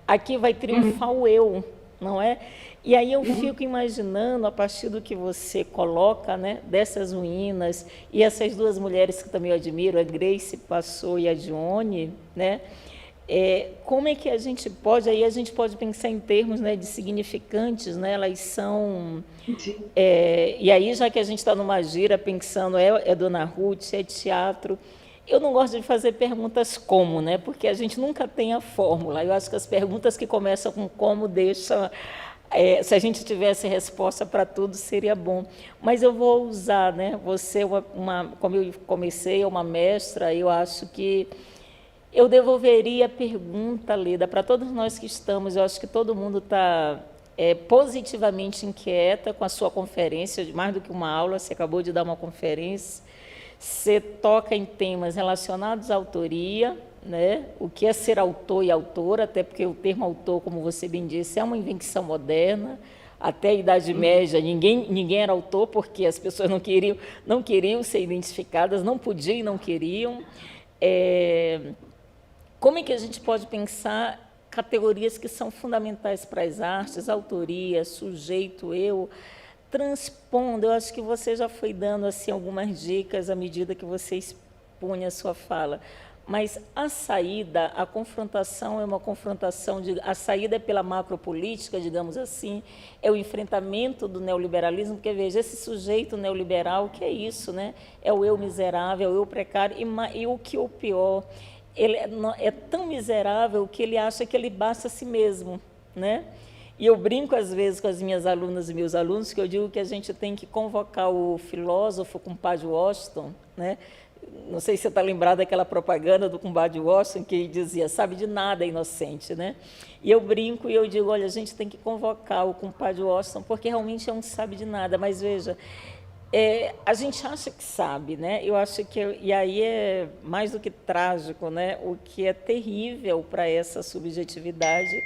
Aqui vai triunfar o eu, não é? E aí eu fico imaginando, a partir do que você coloca, né, dessas ruínas, e essas duas mulheres que também eu admiro, a Grace Passou e a Dione, né? Como é que a gente pode, aí a gente pode pensar em termos, né, de significantes, né? Elas são... e aí, já que a gente está numa gira pensando, Dona Ruth, é teatro, eu não gosto de fazer perguntas como, né? Porque a gente nunca tem a fórmula. Eu acho que as perguntas que começam com como deixam... se a gente tivesse resposta para tudo, seria bom. Mas eu vou usar, né? Você, como eu comecei, é uma mestra, eu acho que eu devolveria a pergunta, Leda, para todos nós que estamos, eu acho que todo mundo está positivamente inquieta com a sua conferência, mais do que uma aula, você acabou de dar uma conferência, você toca em temas relacionados à autoria, né? O que é ser autor e autora, até porque o termo autor, como você bem disse, é uma invenção moderna. Até a Idade Média, ninguém era autor, porque as pessoas não queriam ser identificadas, não podiam e não queriam. Como é que a gente pode pensar categorias que são fundamentais para as artes, autoria, sujeito, eu, transpondo? Eu acho que você já foi dando assim, algumas dicas à medida que você expunha a sua fala. Mas a saída, a confrontação é uma confrontação, a saída é pela macropolítica, digamos assim, é o enfrentamento do neoliberalismo, porque, veja, esse sujeito neoliberal, que é isso, né? É o eu miserável, é o eu precário, e o que é o pior, ele é tão miserável que ele acha que ele basta a si mesmo, né? E eu brinco, às vezes, com as minhas alunas e meus alunos, que eu digo que a gente tem que convocar o filósofo compadre Washington, né? Não sei se você está lembrado daquela propaganda do compadre Washington, que dizia, sabe de nada, inocente, né? E eu brinco e eu digo, olha, a gente tem que convocar o compadre Washington, porque realmente é um sabe de nada, mas, veja, a gente acha que sabe, né? Eu acho que, e aí é mais do que trágico, né? O que é terrível para essa subjetividade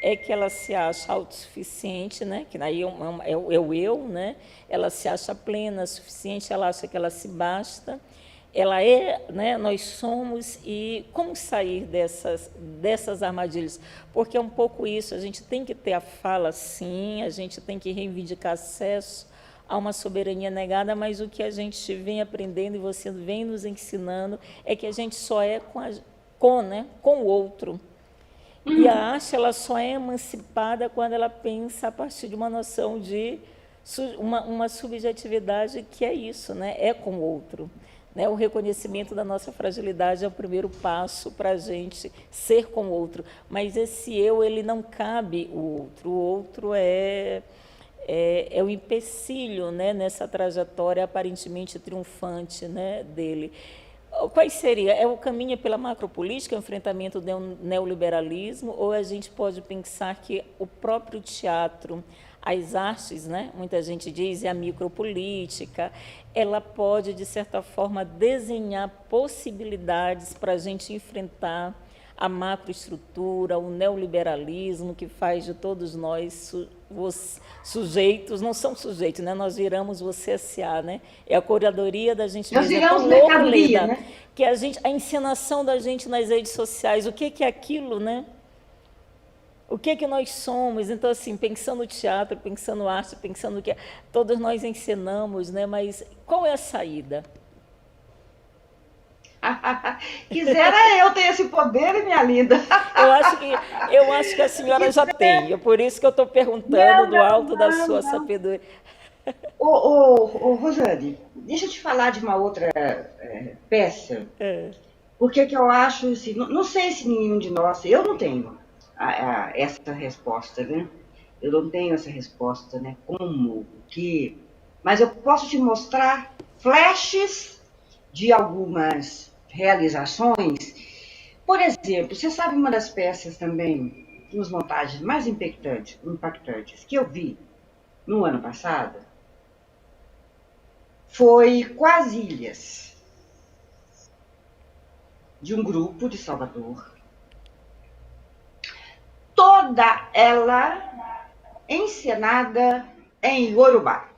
é que ela se acha autossuficiente, né? Que aí é o eu, né? Ela se acha plena, suficiente, ela acha que ela se basta, ela né? Nós somos, e como sair dessas armadilhas? Porque é um pouco isso, a gente tem que ter a fala, sim, a gente tem que reivindicar acesso a uma soberania negada, mas o que a gente vem aprendendo e você vem nos ensinando é que a gente só é com o outro. E a arte ela só é emancipada quando ela pensa a partir de uma noção de uma subjetividade que é isso, né? É com o outro. Né? O reconhecimento da nossa fragilidade é o primeiro passo para a gente ser com o outro. Mas esse eu, ele não cabe o outro é o empecilho, né, nessa trajetória aparentemente triunfante, né, dele. Quais seria? É o caminho pela macropolítica, o enfrentamento do neoliberalismo, ou a gente pode pensar que o próprio teatro, as artes, né, muita gente diz, é a micropolítica, ela pode, de certa forma, desenhar possibilidades para a gente enfrentar a macroestrutura, o neoliberalismo, que faz de todos nós os sujeitos, não são sujeitos, né? Nós viramos o CSA, né? É a curadoria da gente Nós mesma. É viramos tão louco, mercadoria, Leda, né? que a encenação da gente nas redes sociais, o que é aquilo, né? O que nós somos? Então, assim, pensando no teatro, pensando na arte, pensando que todos nós encenamos, né? Mas qual é a saída? Quisera eu ter esse poder, minha linda. Eu acho que a senhora já tem. É por isso que eu estou perguntando do alto da sua sabedoria. Rosane, deixa eu te falar de uma outra peça. Porque que eu acho, assim, não sei se nenhum de nós, eu não tenho essa resposta, né? Eu não tenho essa resposta, né? Como, o que... Mas eu posso te mostrar flashes de algumas realizações. Por exemplo, você sabe uma das peças também, umas montagens mais impactantes que eu vi no ano passado, foi Quasílias, de um grupo de Salvador. Toda ela encenada em Iorubá.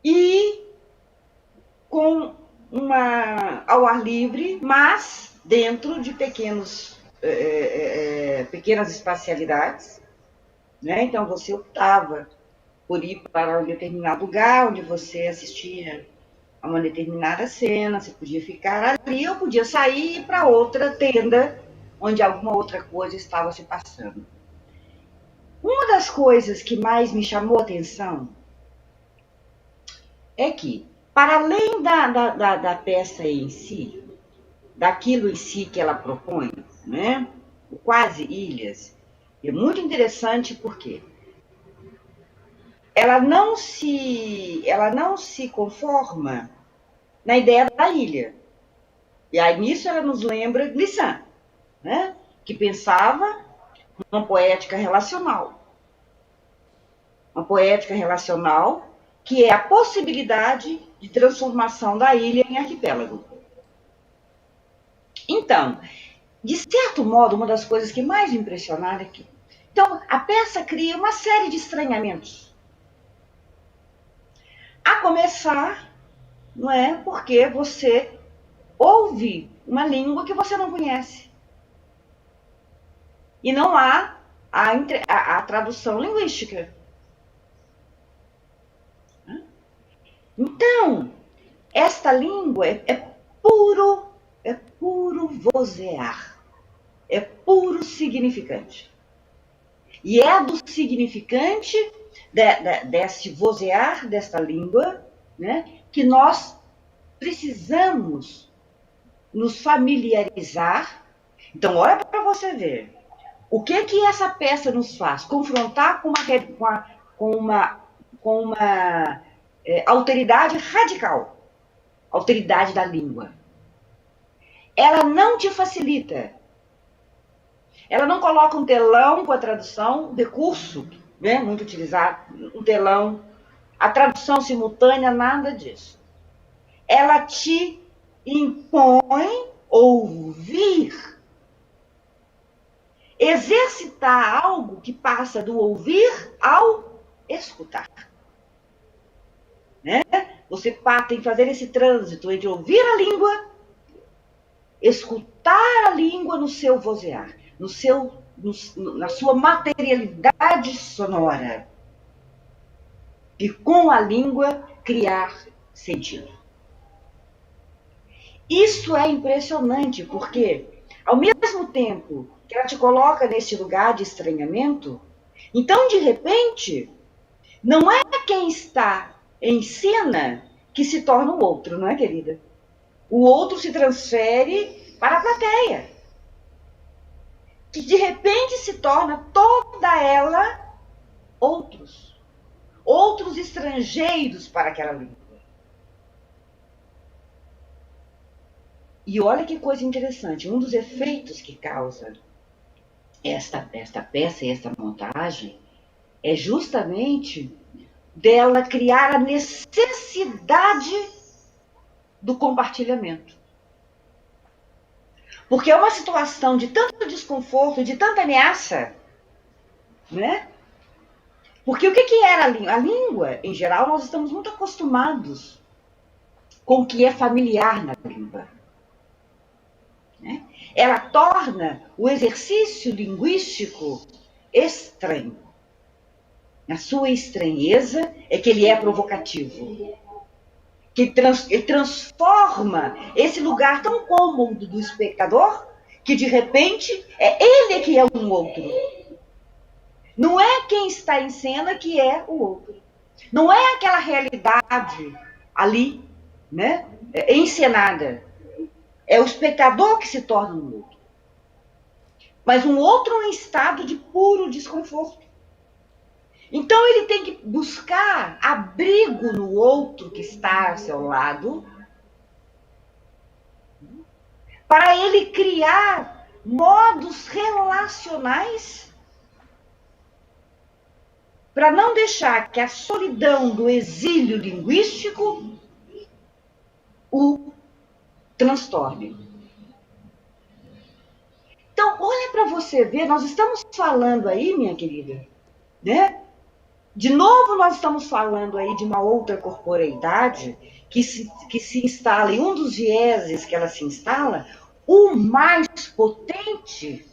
E com ao ar livre, mas dentro de pequenas espacialidades, né? Então você optava por ir para um determinado lugar onde você assistia a uma determinada cena, você podia ficar ali ou podia sair e ir para outra tenda onde alguma outra coisa estava se passando. Uma das coisas que mais me chamou a atenção é que, para além da peça em si, daquilo em si que ela propõe, né? O Quase Ilhas, é muito interessante porque ela não se conforma na ideia da ilha. E aí nisso ela nos lembra Glissant, né? Que pensava uma poética relacional. Uma poética relacional que é a possibilidade de transformação da ilha em arquipélago. Então, de certo modo, uma das coisas que mais me impressionaram é que... Então, a peça cria uma série de estranhamentos. A começar, não é? Porque você ouve uma língua que você não conhece. E não há a tradução linguística. Então, esta língua é puro vozear. É puro significante. E é do significante desse vozear desta língua, né, que nós precisamos nos familiarizar. Então, olha para você ver. O que essa peça nos faz? Confrontar com uma alteridade radical. Alteridade da língua. Ela não te facilita. Ela não coloca um telão com a tradução, recurso, né, muito utilizado, um telão, a tradução simultânea, nada disso. Ela te impõe ouvir. Exercitar algo que passa do ouvir ao escutar. Né? Você tem que fazer esse trânsito entre ouvir a língua, escutar a língua no seu vozear, na sua materialidade sonora. E com a língua criar sentido. Isso é impressionante, porque ao mesmo tempo que ela te coloca nesse lugar de estranhamento, então, de repente, não é quem está em cena que se torna o outro, não é, querida? O outro se transfere para a plateia, que de repente se torna toda ela outros estrangeiros para aquela língua. E olha que coisa interessante, um dos efeitos que causa esta peça e esta montagem é justamente dela criar a necessidade do compartilhamento. Porque é uma situação de tanto desconforto, de tanta ameaça, né? Porque o que era a língua? A língua, em geral, nós estamos muito acostumados com o que é familiar na língua. Né? Ela torna o exercício linguístico estranho. A sua estranheza é que ele é provocativo. Que ele transforma esse lugar tão cômodo do espectador que, de repente, é ele que é um outro. Não é quem está em cena que é o outro. Não é aquela realidade ali, né, encenada. É o espectador que se torna um outro. Mas um outro em estado de puro desconforto. Então ele tem que buscar abrigo no outro que está ao seu lado, para ele criar modos relacionais, para não deixar que a solidão do exílio linguístico o transtorne. Então, olha para você ver, nós estamos falando aí, minha querida, né? De novo, nós estamos falando aí de uma outra corporeidade que se instala, e um dos vieses que ela se instala, o mais potente,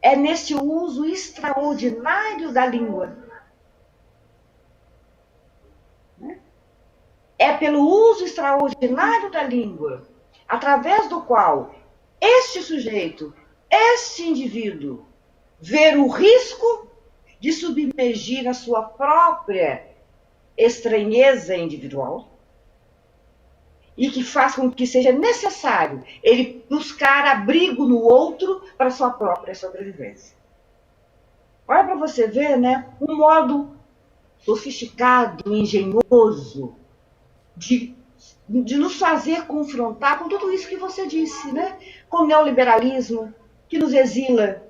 é nesse uso extraordinário da língua. É pelo uso extraordinário da língua, através do qual este sujeito, este indivíduo, vê o risco de submergir a sua própria estranheza individual e que faz com que seja necessário ele buscar abrigo no outro para sua própria sobrevivência. Olha para você ver, né, um modo sofisticado, engenhoso de nos fazer confrontar com tudo isso que você disse, né, com o neoliberalismo que nos exila,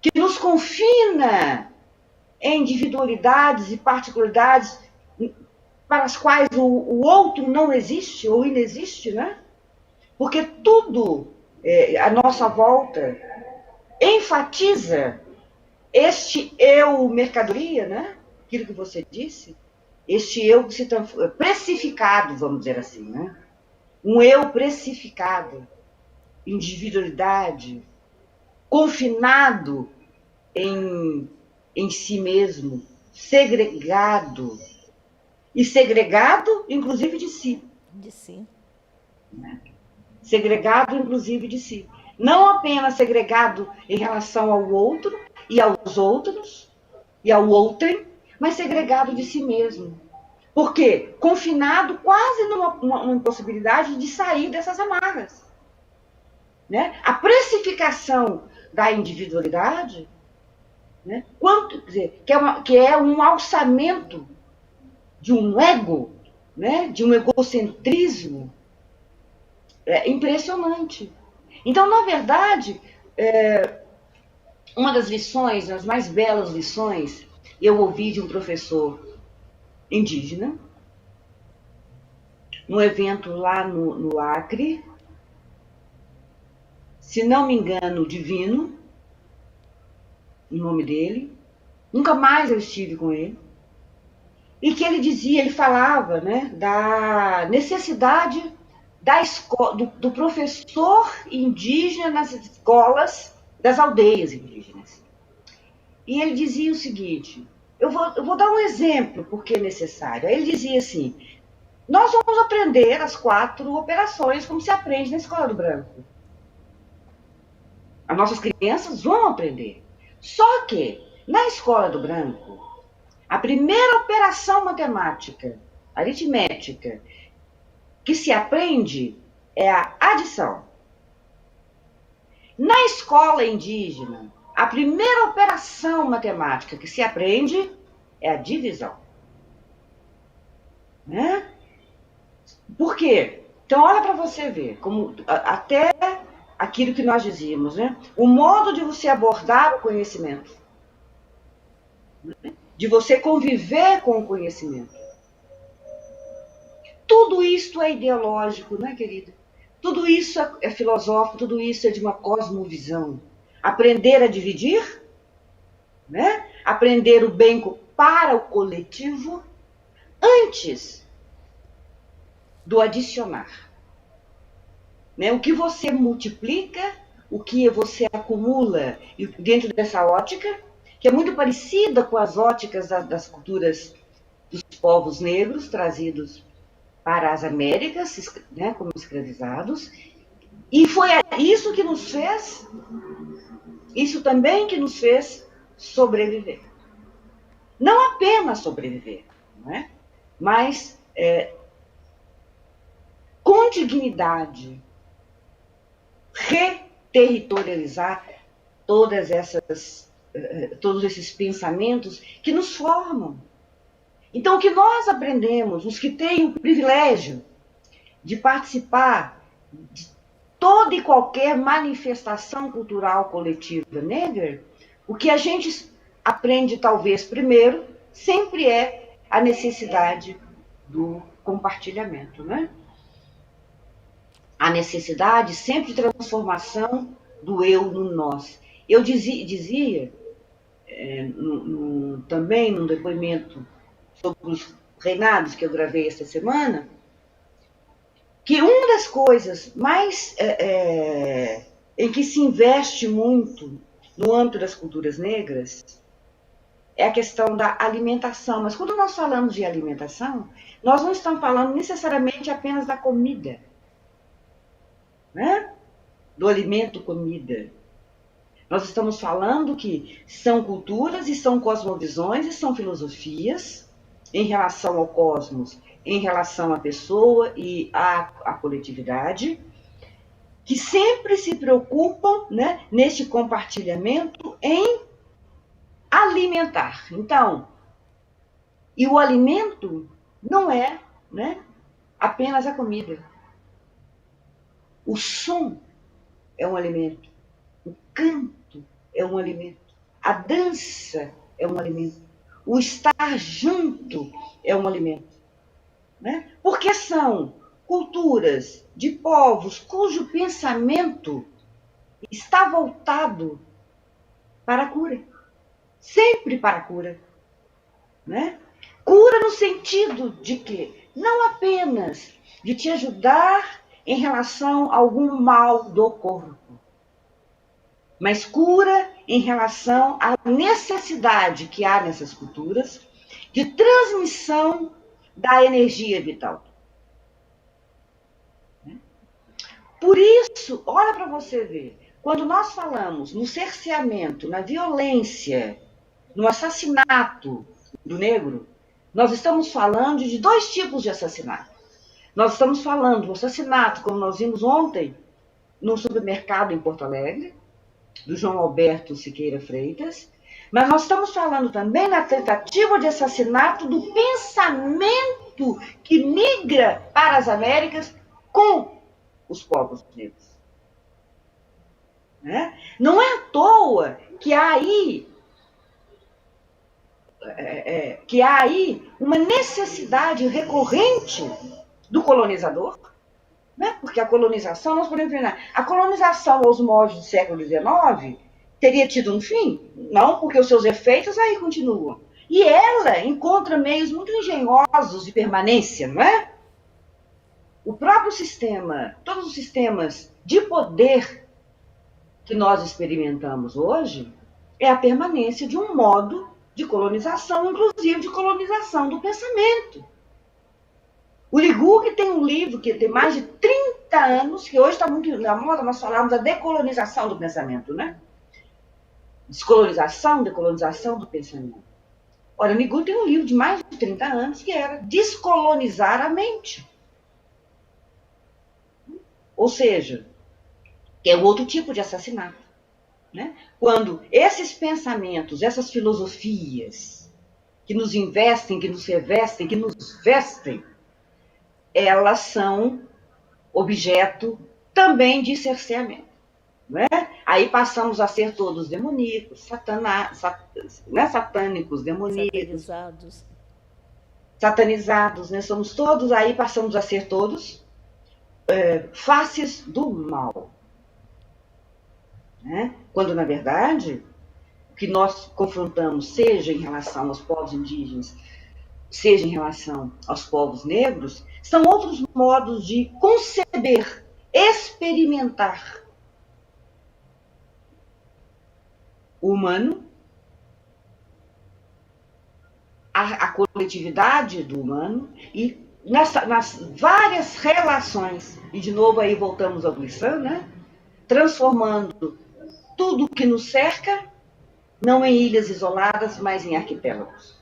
que nos confina em individualidades e particularidades para as quais o outro não existe ou inexiste, né? Porque tudo à nossa volta enfatiza este eu mercadoria, né? Aquilo que você disse, este eu que se transforma, precificado, vamos dizer assim, né? Um eu precificado, individualidade, confinado em si mesmo, segregado. E segregado, inclusive, de si. De si. Segregado, inclusive, de si. Não apenas segregado em relação ao outro e aos outros e ao outrem, mas segregado de si mesmo. Por quê? Confinado quase numa impossibilidade de sair dessas amarras. Né? A precificação da individualidade, né? Quer dizer, que é um alçamento de um ego, né? De um egocentrismo impressionante. Então, na verdade, uma das lições, as mais belas lições, eu ouvi de um professor indígena, num evento lá no Acre, se não me engano, Divino, o nome dele. Nunca mais eu estive com ele. E que ele dizia, ele falava, né, da necessidade do professor indígena nas escolas das aldeias indígenas. E ele dizia o seguinte, eu vou dar um exemplo porque é necessário. Aí ele dizia assim, nós vamos aprender as 4 operações como se aprende na Escola do Branco. As nossas crianças vão aprender. Só que, na Escola do Branco, a primeira operação matemática, aritmética, que se aprende é a adição. Na escola indígena, a primeira operação matemática que se aprende é a divisão. Né? Por quê? Então, olha para você ver, como até aquilo que nós dizíamos, né? O modo de você abordar o conhecimento, de você conviver com o conhecimento. Tudo isso é ideológico, né, querida? Tudo isso é filosófico, tudo isso é de uma cosmovisão. Aprender a dividir, né? Aprender o bem para o coletivo, antes do adicionar. Né? O que você multiplica, o que você acumula dentro dessa ótica, que é muito parecida com as óticas das culturas dos povos negros trazidos para as Américas, né, como escravizados, e foi isso que nos fez, isso também que nos fez sobreviver. Não apenas sobreviver, não é? Mas com dignidade, reterritorializar todos esses pensamentos que nos formam. Então, o que nós aprendemos, os que têm o privilégio de participar de toda e qualquer manifestação cultural coletiva negra, o que a gente aprende, talvez, primeiro, sempre é a necessidade do compartilhamento, né? A necessidade sempre de transformação do eu no nós. Eu dizia também num depoimento sobre os reinados que eu gravei esta semana, que uma das coisas mais em que se investe muito no âmbito das culturas negras é a questão da alimentação. Mas quando nós falamos de alimentação, nós não estamos falando necessariamente apenas da comida, né? Do alimento comida. Nós estamos falando que são culturas e são cosmovisões e são filosofias em relação ao cosmos, em relação à pessoa e à coletividade, que sempre se preocupam, né, neste compartilhamento em alimentar. Então, e o alimento não é, né, apenas a comida. O som é um alimento, o canto é um alimento, a dança é um alimento, o estar junto é um alimento, né? Porque são culturas de povos cujo pensamento está voltado para a cura, sempre para a cura, né? Cura no sentido de que não apenas de te ajudar em relação a algum mal do corpo, mas cura em relação à necessidade que há nessas culturas de transmissão da energia vital. Por isso, olha para você ver, quando nós falamos no cerceamento, na violência, no assassinato do negro, nós estamos falando de dois tipos de assassinato. Nós estamos falando do assassinato, como nós vimos ontem, num supermercado em Porto Alegre, do João Alberto Siqueira Freitas, mas nós estamos falando também na tentativa de assassinato do pensamento que migra para as Américas com os povos negros. Né? Não é à toa que há aí uma necessidade recorrente do colonizador, né? Porque a colonização, nós podemos ver, a colonização aos moldes do século XIX teria tido um fim? Não, porque os seus efeitos aí continuam. E ela encontra meios muito engenhosos de permanência, não é? O próprio sistema, todos os sistemas de poder que nós experimentamos hoje, é a permanência de um modo de colonização, inclusive de colonização do pensamento. O Ligouri tem um livro que tem mais de 30 anos, que hoje está muito na moda, nós falamos da decolonização do pensamento, né? Descolonização, decolonização do pensamento. Olha, o Ligouri tem um livro de mais de 30 anos que era Descolonizar a Mente. Ou seja, que é outro tipo de assassinato. Né? Quando esses pensamentos, essas filosofias que nos investem, que nos revestem, que nos vestem, elas são objeto também de cerceamento. Não é? Aí passamos a ser todos demoníacos, satânicos, demoníacos, satanizados, né? Somos todos, aí passamos a ser todos faces do mal. Né? Quando, na verdade, o que nós confrontamos, seja em relação aos povos indígenas, seja em relação aos povos negros, são outros modos de conceber, experimentar o humano, a coletividade do humano, e nas várias relações, e de novo aí voltamos ao Glissant, né? Transformando tudo que nos cerca, não em ilhas isoladas, mas em arquipélagos.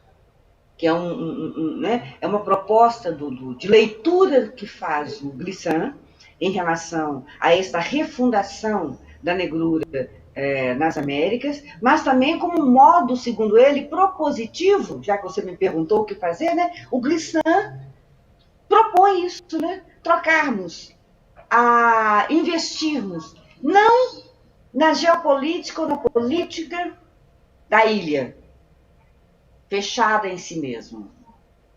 Que é, né? É uma proposta de leitura que faz o Glissant em relação a esta refundação da negrura nas Américas, mas também como um modo, segundo ele, propositivo, já que você me perguntou o que fazer, né? O Glissant propõe isso, né? Trocarmos, investirmos, não na geopolítica ou na política da ilha, fechada em si mesmo,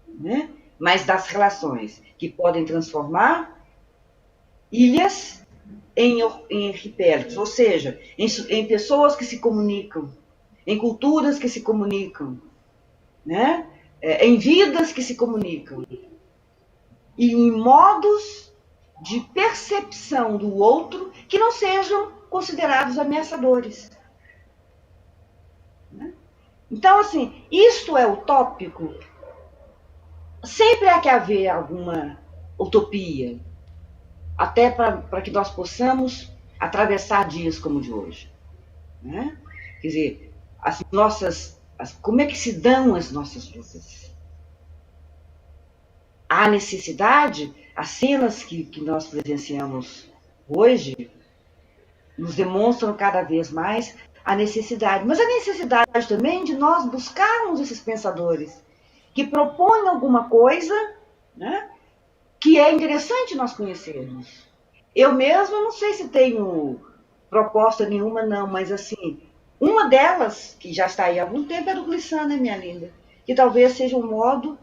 né? Mas das relações que podem transformar ilhas em arquipélagos, ou seja, em pessoas que se comunicam, em culturas que se comunicam, né? Em vidas que se comunicam, e em modos de percepção do outro que não sejam considerados ameaçadores. Né? Então, assim, isto é utópico. Sempre há que haver alguma utopia, até para que nós possamos atravessar dias como o de hoje. Né? Quer dizer, como é que se dão as nossas lutas? Há necessidade, as cenas que nós presenciamos hoje nos demonstram cada vez mais a necessidade, mas a necessidade também de nós buscarmos esses pensadores que propõem alguma coisa, né, que é interessante nós conhecermos. Eu mesma não sei se tenho proposta nenhuma, não, mas assim, uma delas, que já está aí há algum tempo, é do Glissant, né, minha linda? Que talvez seja um modo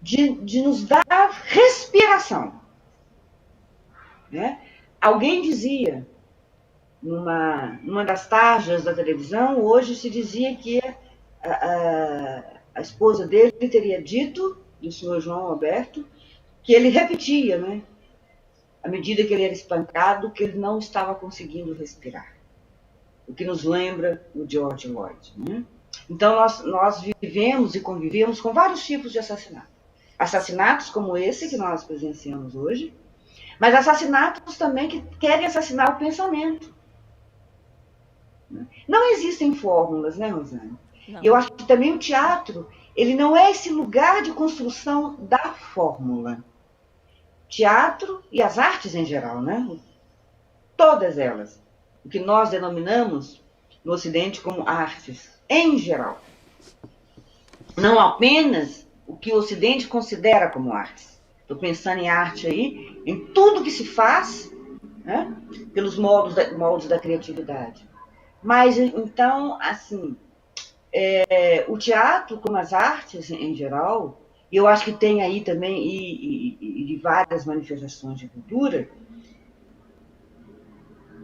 de nos dar respiração. Né? Alguém dizia, numa das tarjas da televisão, hoje se dizia que a esposa dele teria dito, do senhor João Alberto, que ele repetia, né, à medida que ele era espancado, que ele não estava conseguindo respirar. O que nos lembra o George Floyd. Né? Então, nós vivemos e convivemos com vários tipos de assassinato. Assassinatos como esse que nós presenciamos hoje, mas assassinatos também que querem assassinar o pensamento. Não existem fórmulas, né, Rosane? Não. Eu acho que também o teatro, ele não é esse lugar de construção da fórmula. Teatro e as artes em geral, né? Todas elas. O que nós denominamos no Ocidente como artes, em geral. Não apenas o que o Ocidente considera como artes. Estou pensando em arte aí, em tudo que se faz, né, pelos moldes da criatividade. Mas, então, assim, o teatro, como as artes em geral, e eu acho que tem aí também e várias manifestações de cultura,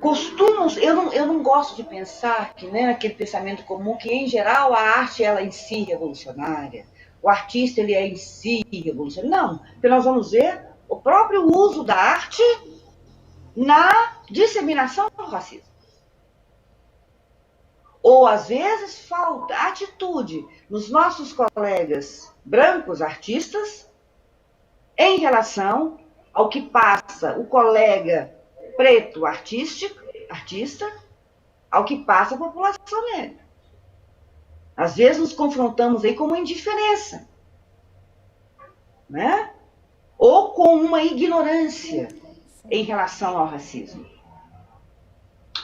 costumam, eu não gosto de pensar que, né, naquele pensamento comum, que, em geral, a arte ela em si é revolucionária, o artista ele é em si revolucionário. Não, porque nós vamos ver o próprio uso da arte na disseminação do racismo. Ou, às vezes, falta atitude nos nossos colegas brancos artistas em relação ao que passa o colega preto artista, ao que passa a população negra. Às vezes nos confrontamos aí com uma indiferença, né? Ou com uma ignorância em relação ao racismo.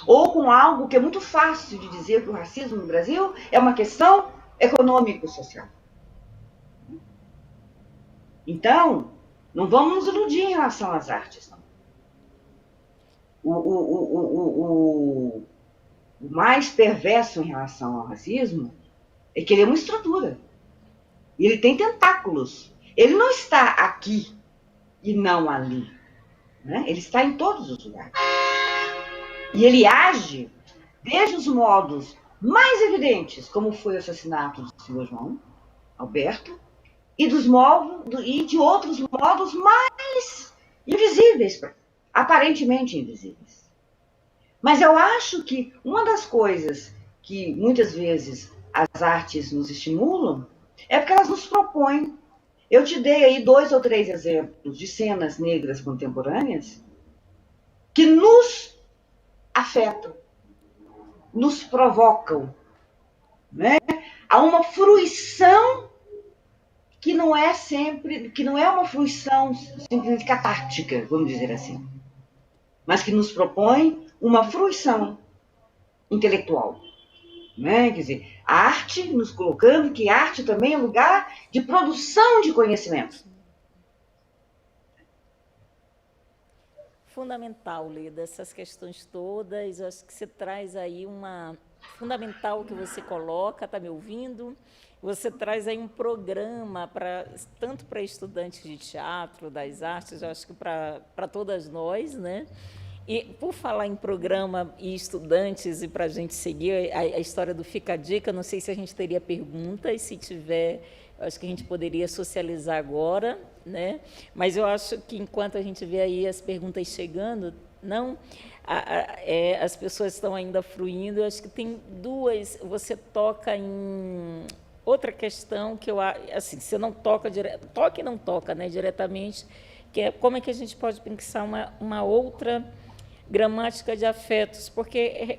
Ou com algo que é muito fácil de dizer, que o racismo no Brasil é uma questão econômico-social. Então, não vamos nos iludir em relação às artes, não. O mais perverso em relação ao racismo é que ele é uma estrutura. E ele tem tentáculos. Ele não está aqui e não ali. Né? Ele está em todos os lugares. E ele age desde os modos mais evidentes, como foi o assassinato do senhor João Alberto, e de outros modos mais invisíveis, aparentemente invisíveis. Mas eu acho que uma das coisas que muitas vezes as artes nos estimulam é porque elas nos propõem. Eu te dei aí 2 ou 3 exemplos de cenas negras contemporâneas que nos afetam, nos provocam, né? Há uma fruição que não é uma fruição simplesmente catártica, vamos dizer assim, mas que nos propõe uma fruição intelectual, né? Quer dizer, a arte nos colocando que a arte também é lugar de produção de conhecimento. Fundamental, Leda, essas questões todas. Eu acho que você traz aí uma fundamental que você coloca, está me ouvindo? Você traz aí um programa tanto para estudantes de teatro, das artes, eu acho que para todas nós, né? E por falar em programa e estudantes, e para a gente seguir a história do Fica a Dica, não sei se a gente teria perguntas, se tiver, eu acho que a gente poderia socializar agora, né? Mas eu acho que enquanto a gente vê aí as perguntas chegando, não, as pessoas estão ainda fruindo, eu acho que tem duas, você toca em outra questão que eu assim, você não toca toca e não toca, né, diretamente, que é como é que a gente pode pensar uma outra gramática de afetos, porque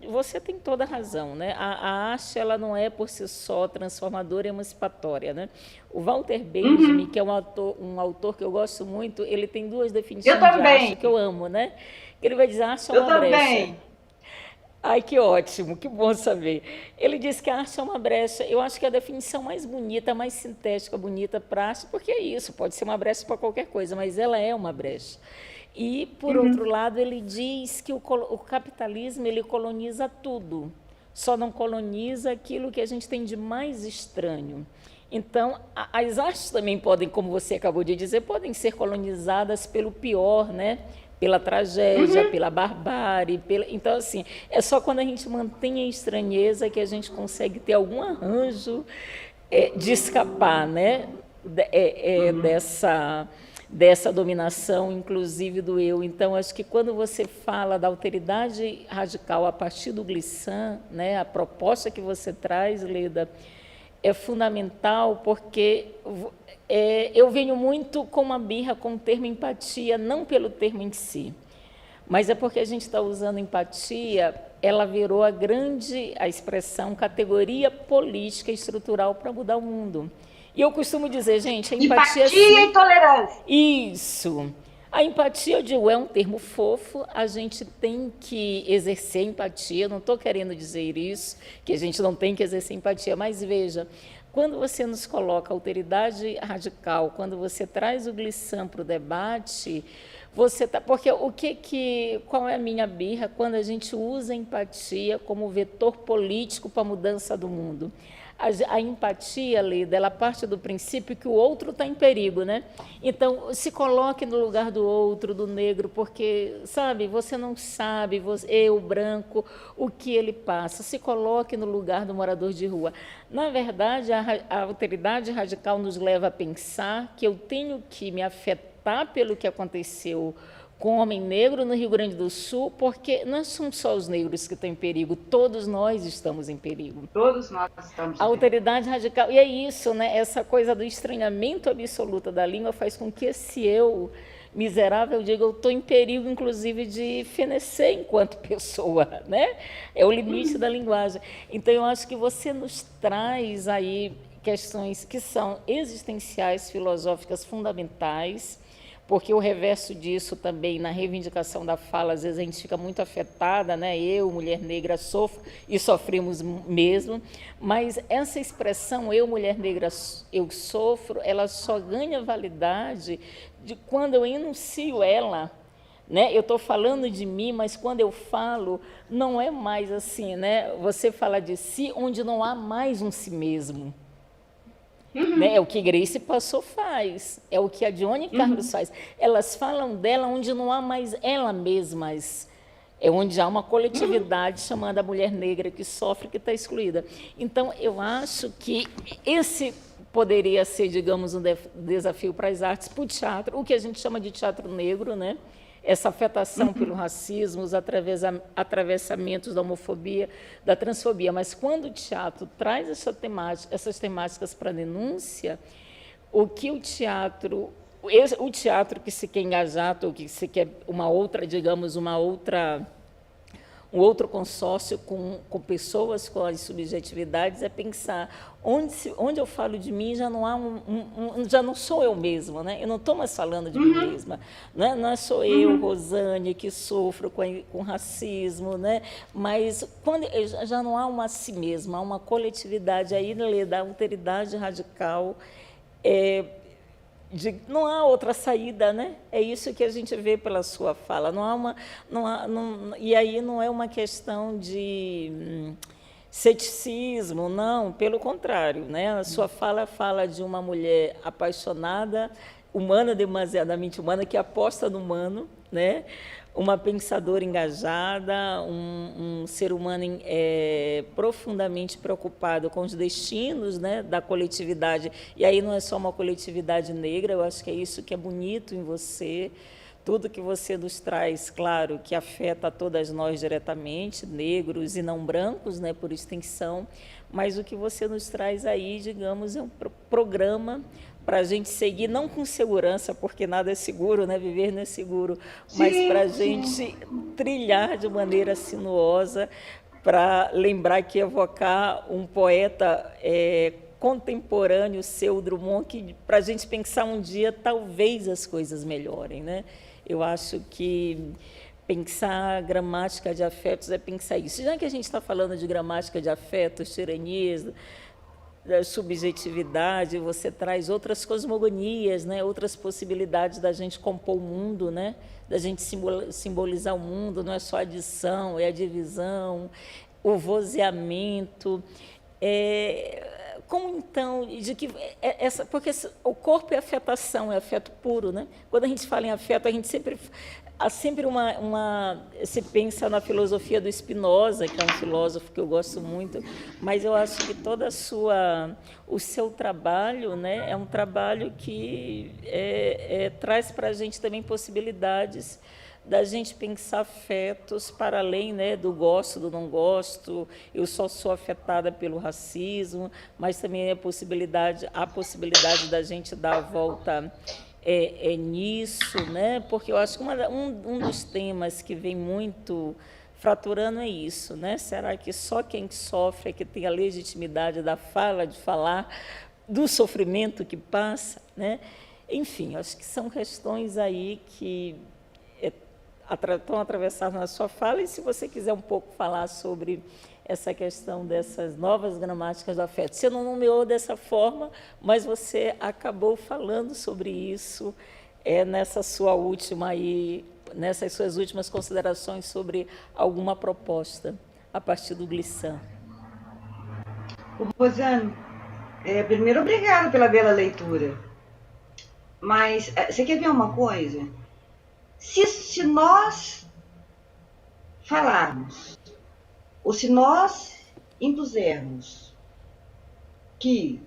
você tem toda a razão, né? A arte ela não é por si só transformadora e emancipatória, né? O Walter Benjamin, que é um autor que eu gosto muito, ele tem 2 definições de arte que eu amo, né? Ele vai dizer: a arte é uma brecha. Ai, que ótimo, que bom saber. Ele diz que a arte é uma brecha. Eu acho que é a definição mais bonita, mais sintética, bonita para a arte, porque é isso, pode ser uma brecha para qualquer coisa, mas ela é uma brecha. E, por outro lado, ele diz que o capitalismo ele coloniza tudo, só não coloniza aquilo que a gente tem de mais estranho. Então, as artes também podem, como você acabou de dizer, podem ser colonizadas pelo pior, né? Pela tragédia, pela barbárie. Então, assim, é só quando a gente mantém a estranheza que a gente consegue ter algum arranjo de escapar, né? Dessa dominação, inclusive do eu. Então, acho que quando você fala da alteridade radical a partir do Glissant, né, a proposta que você traz, Leda, é fundamental, porque eu venho muito com uma birra com o termo empatia, não pelo termo em si, mas é porque a gente está usando empatia, ela virou a expressão categoria política e estrutural para mudar o mundo. E eu costumo dizer, gente, a empatia e tolerância. Isso. A empatia, eu digo, é um termo fofo, a gente tem que exercer empatia, não estou querendo dizer isso, que a gente não tem que exercer empatia, mas veja, quando você nos coloca alteridade radical, quando você traz o Glissant para o debate, porque qual é a minha birra quando a gente usa a empatia como vetor político para a mudança do mundo? A empatia, Leda, ela parte do princípio que o outro está em perigo, né? Então, se coloque no lugar do outro, do negro, porque, sabe, você não sabe, eu, branco, o que ele passa. Se coloque no lugar do morador de rua. Na verdade, a alteridade radical nos leva a pensar que eu tenho que me afetar pelo que aconteceu com o homem negro no Rio Grande do Sul, porque não são só os negros que estão em perigo, todos nós estamos em perigo. Todos nós estamos em perigo. A alteridade radical, e é isso, né? Essa coisa do estranhamento absoluto da língua faz com que esse eu miserável diga, eu estou em perigo, inclusive, de fenecer enquanto pessoa, né? É o limite da linguagem. Então, eu acho que você nos traz aí questões que são existenciais, filosóficas, fundamentais, porque o reverso disso também, na reivindicação da fala, às vezes a gente fica muito afetada, né? Eu, mulher negra, sofro e sofremos mesmo, mas essa expressão, eu, mulher negra, eu sofro, ela só ganha validade de quando eu enuncio ela né? Eu estou falando de mim, mas quando eu falo, não é mais assim, né? Você fala de si onde não há mais um si mesmo. Né? É o que Grace Passou faz, é o que a Dione Carlos faz. Elas falam dela onde não há mais ela mesmas, é onde há uma coletividade chamada mulher negra que sofre, que está excluída. Então, eu acho que esse poderia ser, digamos, um desafio para as artes, para o teatro, o que a gente chama de teatro negro, né? Essa afetação pelo racismo, os atravessamentos da homofobia, da transfobia. Mas quando o teatro traz essas temáticas para a denúncia, o que o teatro que se quer engajar, ou que se quer uma outra, digamos, um outro consórcio com pessoas com as subjetividades, é pensar onde eu falo de mim já não há já não sou eu mesma, né? Eu não estou mais falando de mim mesma, né? Não é só eu, Rosane, que sofro com racismo, né? Mas quando já não há uma si mesma, há uma coletividade aí da alteridade radical. Não há outra saída, né? É isso que a gente vê pela sua fala. E aí não é uma questão de ceticismo, não, pelo contrário, né? A sua fala de uma mulher apaixonada, humana, demasiadamente humana, que aposta no humano, né? Uma pensadora engajada, um ser humano profundamente preocupado com os destinos, né, da coletividade. E aí não é só uma coletividade negra, eu acho que é isso que é bonito em você. Tudo que você nos traz, claro, que afeta a todas nós diretamente, negros e não brancos, né, por extensão, mas o que você nos traz aí, digamos, é um programa para a gente seguir, não com segurança, porque nada é seguro, né? Viver não é seguro, mas para a gente trilhar de maneira sinuosa, para lembrar que evocar um poeta contemporâneo, seu Drummond, para a gente pensar um dia, talvez as coisas melhorem, né? Eu acho que pensar gramática de afetos é pensar isso. Já que a gente está falando de gramática de afetos, tiranias, da subjetividade, você traz outras cosmogonias, né? Outras possibilidades da gente compor o mundo, né? Da gente simbolizar o mundo, não é só a adição, é a divisão, o vozeamento. Como então, porque o corpo é afetação, é afeto puro, né? Quando a gente fala em afeto, a gente sempre há sempre se pensa na filosofia do Spinoza, que é um filósofo que eu gosto muito, mas eu acho que o seu trabalho, né, é um trabalho que traz para a gente também possibilidades da gente pensar afetos para além, né, do gosto, do não gosto. Eu só sou afetada pelo racismo, mas também há a possibilidade da gente dar a volta nisso, né? Porque eu acho que um dos temas que vem muito fraturando é isso, né? Será que só quem sofre é que tem a legitimidade da fala, de falar do sofrimento que passa, né? Enfim, acho que são questões aí que estão atravessadas na sua fala, e se você quiser um pouco falar sobre essa questão dessas novas gramáticas do afeto. Você não nomeou dessa forma, mas você acabou falando sobre isso nessas suas últimas considerações sobre alguma proposta a partir do Glissant. Rosane, primeiro, obrigada pela bela leitura. Mas você quer ver uma coisa? Se nós falarmos, ou se nós impusermos que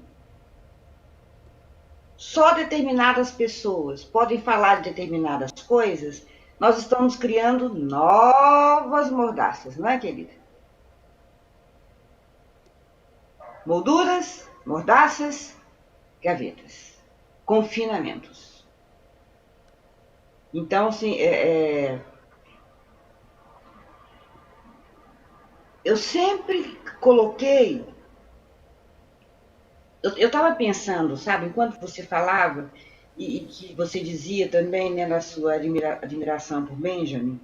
só determinadas pessoas podem falar de determinadas coisas, nós estamos criando novas mordaças, não é, querida? Molduras, mordaças, gavetas, confinamentos. Então, assim, eu sempre coloquei... Eu estava pensando, sabe, enquanto você falava, e que você dizia também, né, na sua admiração por Benjamin,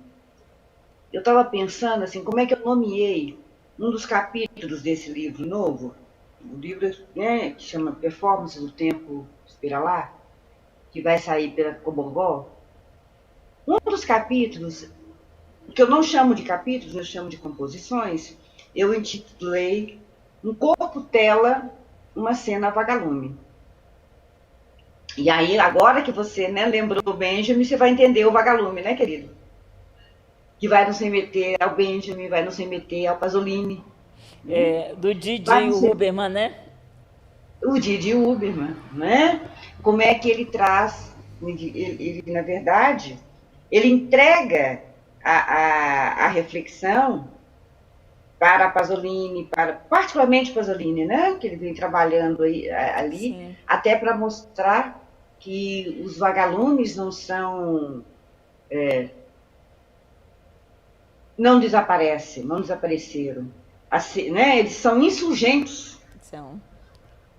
eu estava pensando, assim, como é que eu nomeei um dos capítulos desse livro novo, o livro, né, que chama Performances do Tempo Espiralar, que vai sair pela Cobogó. Um dos capítulos, que eu não chamo de capítulos, eu chamo de composições, eu intitulei Um Corpo-Tela, uma cena vagalume. E aí, agora que você, né, lembrou do Benjamin, você vai entender o vagalume, né, querido? Que vai nos remeter ao Benjamin, vai nos remeter ao Pasolini. Do Didi Huberman, né? O Didi Huberman, né? Como é que ele traz, ele na verdade, ele entrega a reflexão para Pasolini, particularmente Pasolini, né? Que ele vem trabalhando ali, sim, até para mostrar que os vagalumes não são... não desaparecem, não desapareceram. Assim, né? Eles são insurgentes. São.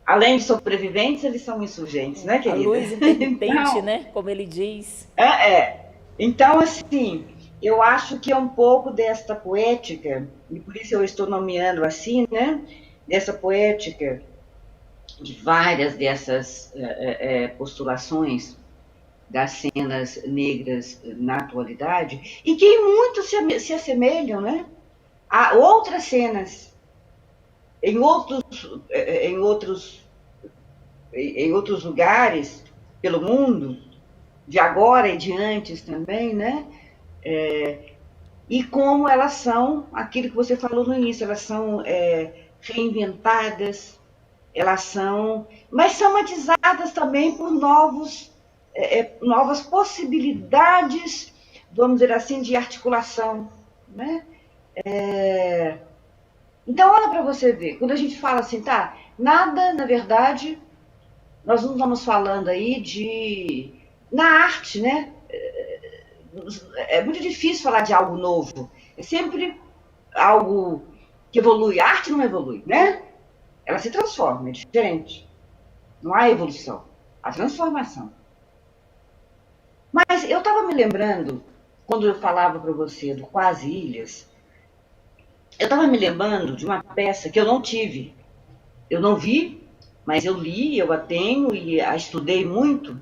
Além de sobreviventes, eles são insurgentes, né, querida? A luz intermitente, então, né? Como ele diz. Então, assim, eu acho que é um pouco desta poética, e por isso eu estou nomeando assim, né? Dessa poética, de várias dessas postulações das cenas negras na atualidade, e que em muito se assemelham, né, a outras cenas em outros lugares pelo mundo, de agora e de antes também, né? E como elas são, aquilo que você falou no início, elas são reinventadas, elas são, mas são matizadas também por novas possibilidades, vamos dizer assim, de articulação, né? Então, olha para você ver, quando a gente fala assim, tá, nada, na verdade, nós não estamos falando aí na arte, né? É muito difícil falar de algo novo, é sempre algo que evolui. A arte não evolui, né? Ela se transforma, é diferente. Não há evolução, há transformação. Mas eu estava me lembrando, quando eu falava para você do Quase Ilhas, eu estava me lembrando de uma peça que eu não tive. Eu não vi, mas eu li, eu a tenho e a estudei muito,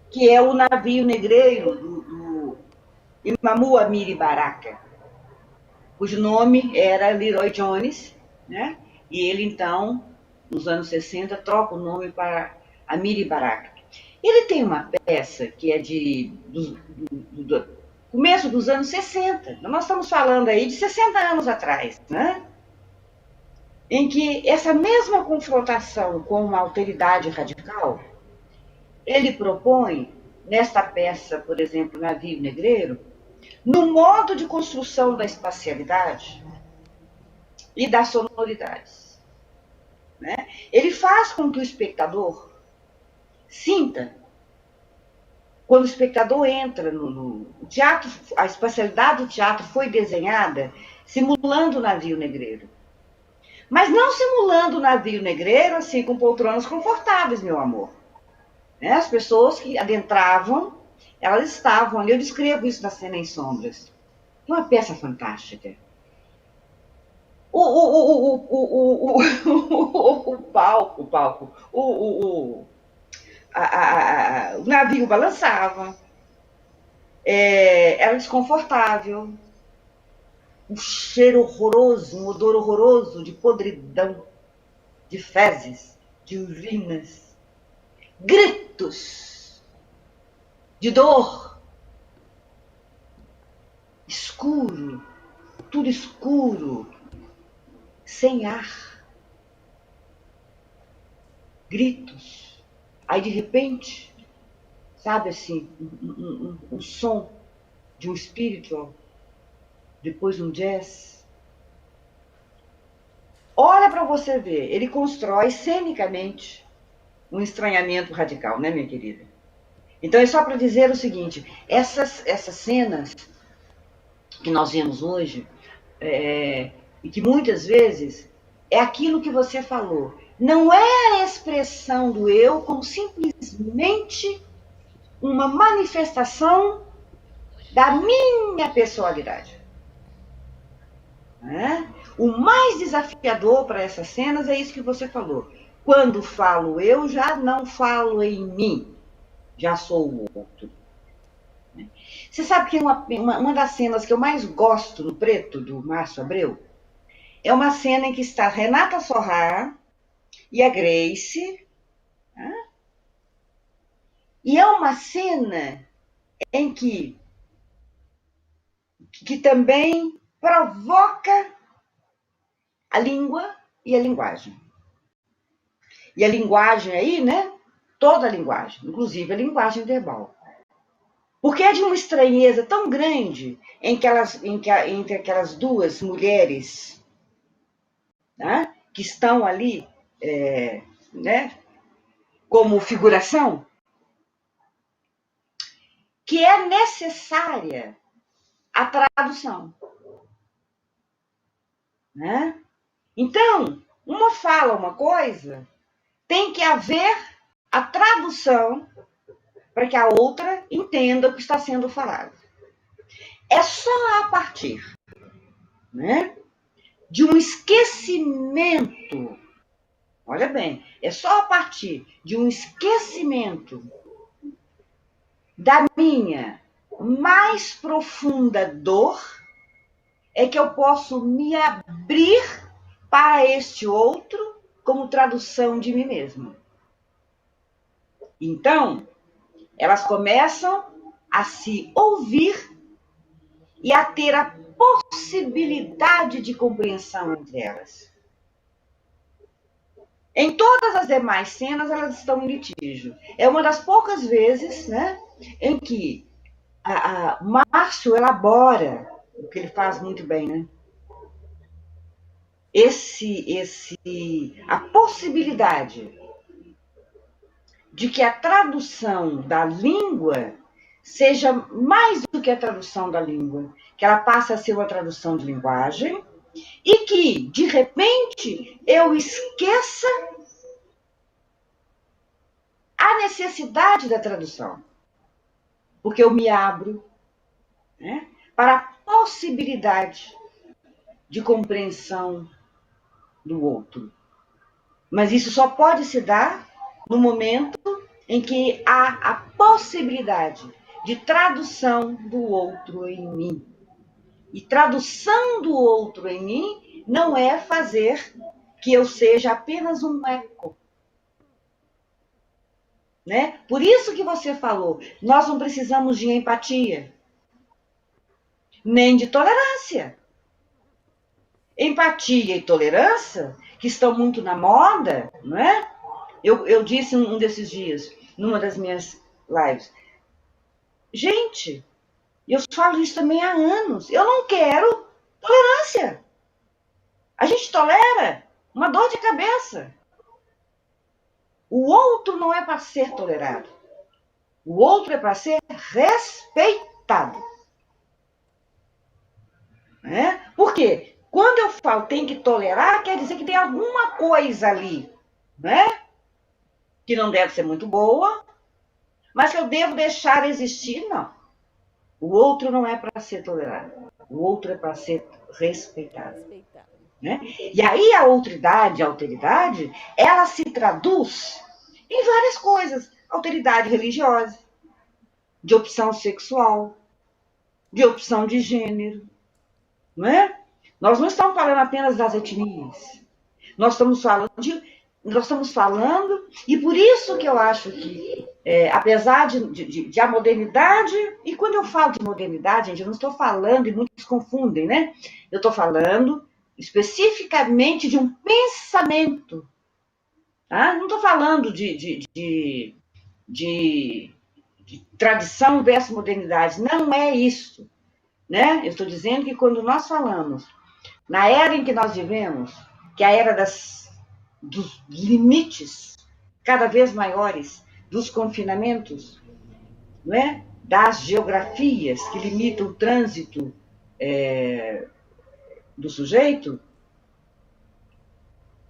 que é o Navio Negreiro, do Imamu Amiri Baraka, cujo nome era Leroy Jones, né? E ele, então, nos anos 60, troca o nome para Amiri Baraka. Ele tem uma peça que é do começo dos anos 60, nós estamos falando aí de 60 anos atrás, né? Em que essa mesma confrontação com uma alteridade radical, ele propõe, nesta peça, por exemplo, Navio Negreiro, no modo de construção da espacialidade e das sonoridades, né? Ele faz com que o espectador sinta, quando o espectador entra no teatro, a espacialidade do teatro foi desenhada simulando o Navio Negreiro. Mas não simulando o Navio Negreiro assim com poltronas confortáveis, meu amor. Né? As pessoas que adentravam, elas estavam ali, eu descrevo isso na Cena em Sombras. É uma peça fantástica. O palco, o navio balançava, era desconfortável, um cheiro horroroso, um odor horroroso de podridão, de fezes, de urinas, gritos de dor, escuro, tudo escuro, sem ar, gritos. Aí, de repente, sabe assim, um som de um spiritual, depois um jazz. Olha para você ver, ele constrói cenicamente um estranhamento radical, né, minha querida? Então é só para dizer o seguinte, essas cenas que nós vemos hoje, e que muitas vezes é aquilo que você falou, não é a expressão do eu como simplesmente uma manifestação da minha pessoalidade. Né? O mais desafiador para essas cenas é isso que você falou. Quando falo eu, já não falo em mim, já sou o outro. Você sabe que uma das cenas que eu mais gosto no Preto, do Márcio Abreu, é uma cena em que está Renata Sorrah e a Grace, né? E é uma cena em que também provoca a língua e a linguagem. E a linguagem aí, né? Toda a linguagem, inclusive a linguagem verbal. Porque é de uma estranheza tão grande entre aquelas duas mulheres, né, que estão ali, né, como figuração, que é necessária a tradução. Né? Então, uma fala uma coisa, tem que haver a tradução para que a outra entenda o que está sendo falado. É só a partir, né, de um esquecimento, olha bem, é só a partir de um esquecimento da minha mais profunda dor é que eu posso me abrir para este outro como tradução de mim mesma. Então, elas começam a se ouvir e a ter a possibilidade de compreensão entre elas. Em todas as demais cenas, elas estão em litígio. É uma das poucas vezes, né, em que o Márcio elabora, o que ele faz muito bem, né? A possibilidade de que a tradução da língua seja mais do que a tradução da língua, que ela passe a ser uma tradução de linguagem e que, de repente, eu esqueça a necessidade da tradução, porque eu me abro, né, para a possibilidade de compreensão do outro. Mas isso só pode se dar no momento em que há a possibilidade de tradução do outro em mim. E tradução do outro em mim não é fazer que eu seja apenas um eco. Né? Por isso que você falou, nós não precisamos de empatia, nem de tolerância. Empatia e tolerância, que estão muito na moda, não é? Eu disse um desses dias, numa das minhas lives, gente, eu falo isso também há anos, eu não quero tolerância. A gente tolera uma dor de cabeça. O outro não é para ser tolerado. O outro é para ser respeitado. Né? Por quê? Quando eu falo tem que tolerar, quer dizer que tem alguma coisa ali, né? Que não deve ser muito boa, mas que eu devo deixar existir, não. O outro não é para ser tolerado. O outro é para ser respeitado. Né? E aí a outridade, a alteridade, ela se traduz em várias coisas. Alteridade religiosa, de opção sexual, de opção de gênero. Não é? Nós não estamos falando apenas das etnias. Nós estamos falando, e por isso que eu acho que, apesar de a modernidade, e quando eu falo de modernidade, gente, eu não estou falando, e muitos confundem, né? Eu estou falando especificamente de um pensamento. Tá? Não estou falando de tradição versus modernidade. Não é isso. Né? Eu estou dizendo que quando nós falamos na era em que nós vivemos, que é a era dos limites cada vez maiores, dos confinamentos, não é? Das geografias que limitam o trânsito do sujeito,